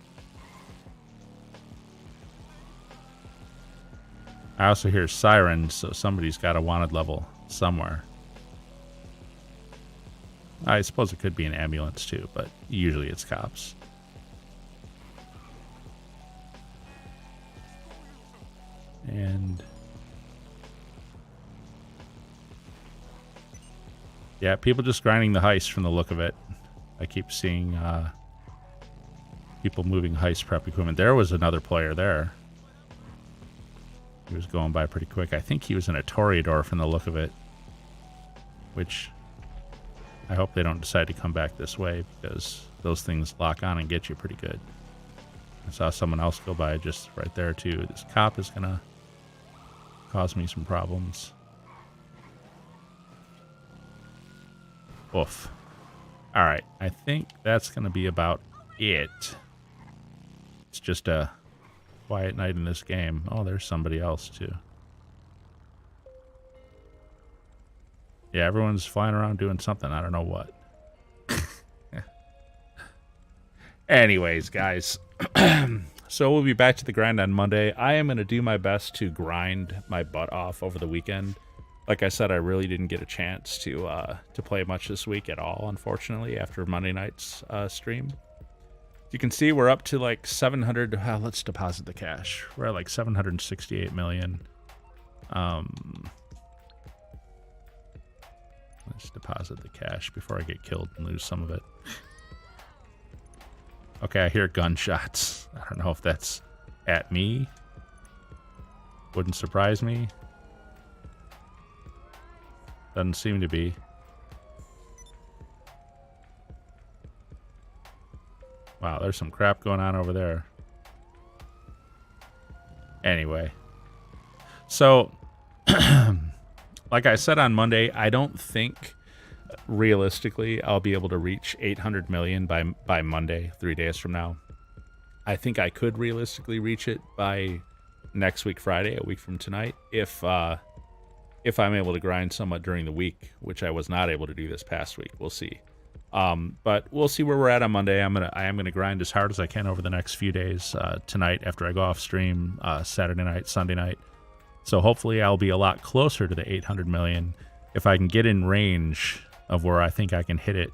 I also hear sirens, so somebody's got a wanted level somewhere. I suppose it could be an ambulance too, but usually it's cops. And yeah, people just grinding the heist from the look of it. I keep seeing people moving heist prep equipment. There was another player there. He was going by pretty quick. I think he was in a Toreador from the look of it, which I hope they don't decide to come back this way, because those things lock on and get you pretty good. I saw someone else go by just right there too. This cop is gonna cause me some problems. Oof. Alright, I think that's gonna be about it. It's just a quiet night in this game. Oh, there's somebody else too. Yeah, everyone's flying around doing something. I don't know what. Anyways, guys. So we'll be back to the grind on Monday. I am going to do my best to grind my butt off over the weekend. Like I said, I really didn't get a chance to play much this week at all, unfortunately, after Monday night's stream. You can see we're up to like 700. Let's deposit the cash. We're at like 768 million. Let's deposit the cash before I get killed and lose some of it. Okay, I hear gunshots. I don't know if that's at me. Wouldn't surprise me. Doesn't seem to be. Wow, there's some crap going on over there. Anyway. So, like I said on Monday, I don't think realistically I'll be able to reach 800 million by Monday, 3 days from now. I think I could realistically reach it by next week, Friday, a week from tonight, if I'm able to grind somewhat during the week, which I was not able to do this past week. We'll see. But we'll see where we're at on Monday. I am gonna grind as hard as I can over the next few days. Tonight, after I go off stream, Saturday night, Sunday night. So hopefully I'll be a lot closer to the 800 million if I can get in range of where I think I can hit it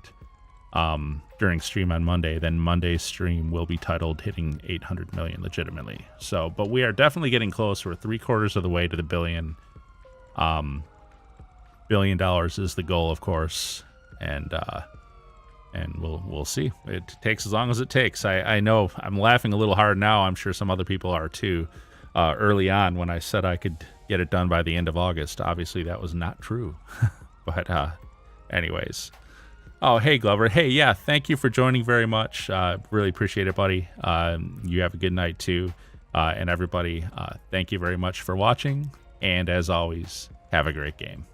during stream on Monday. Then Monday's stream will be titled Hitting 800 Million Legitimately. So, but we are definitely getting close. We're 3/4 of the way to the billion. $1 billion is the goal, of course, and we'll see. It takes as long as it takes. I know I'm laughing a little hard now. I'm sure some other people are too. Early on, when I said I could get it done by the end of August, obviously that was not true. But anyways. Oh, hey, Glover. Hey, yeah, thank you for joining very much. Really appreciate it, buddy. You have a good night, too. And everybody, thank you very much for watching. And as always, have a great game.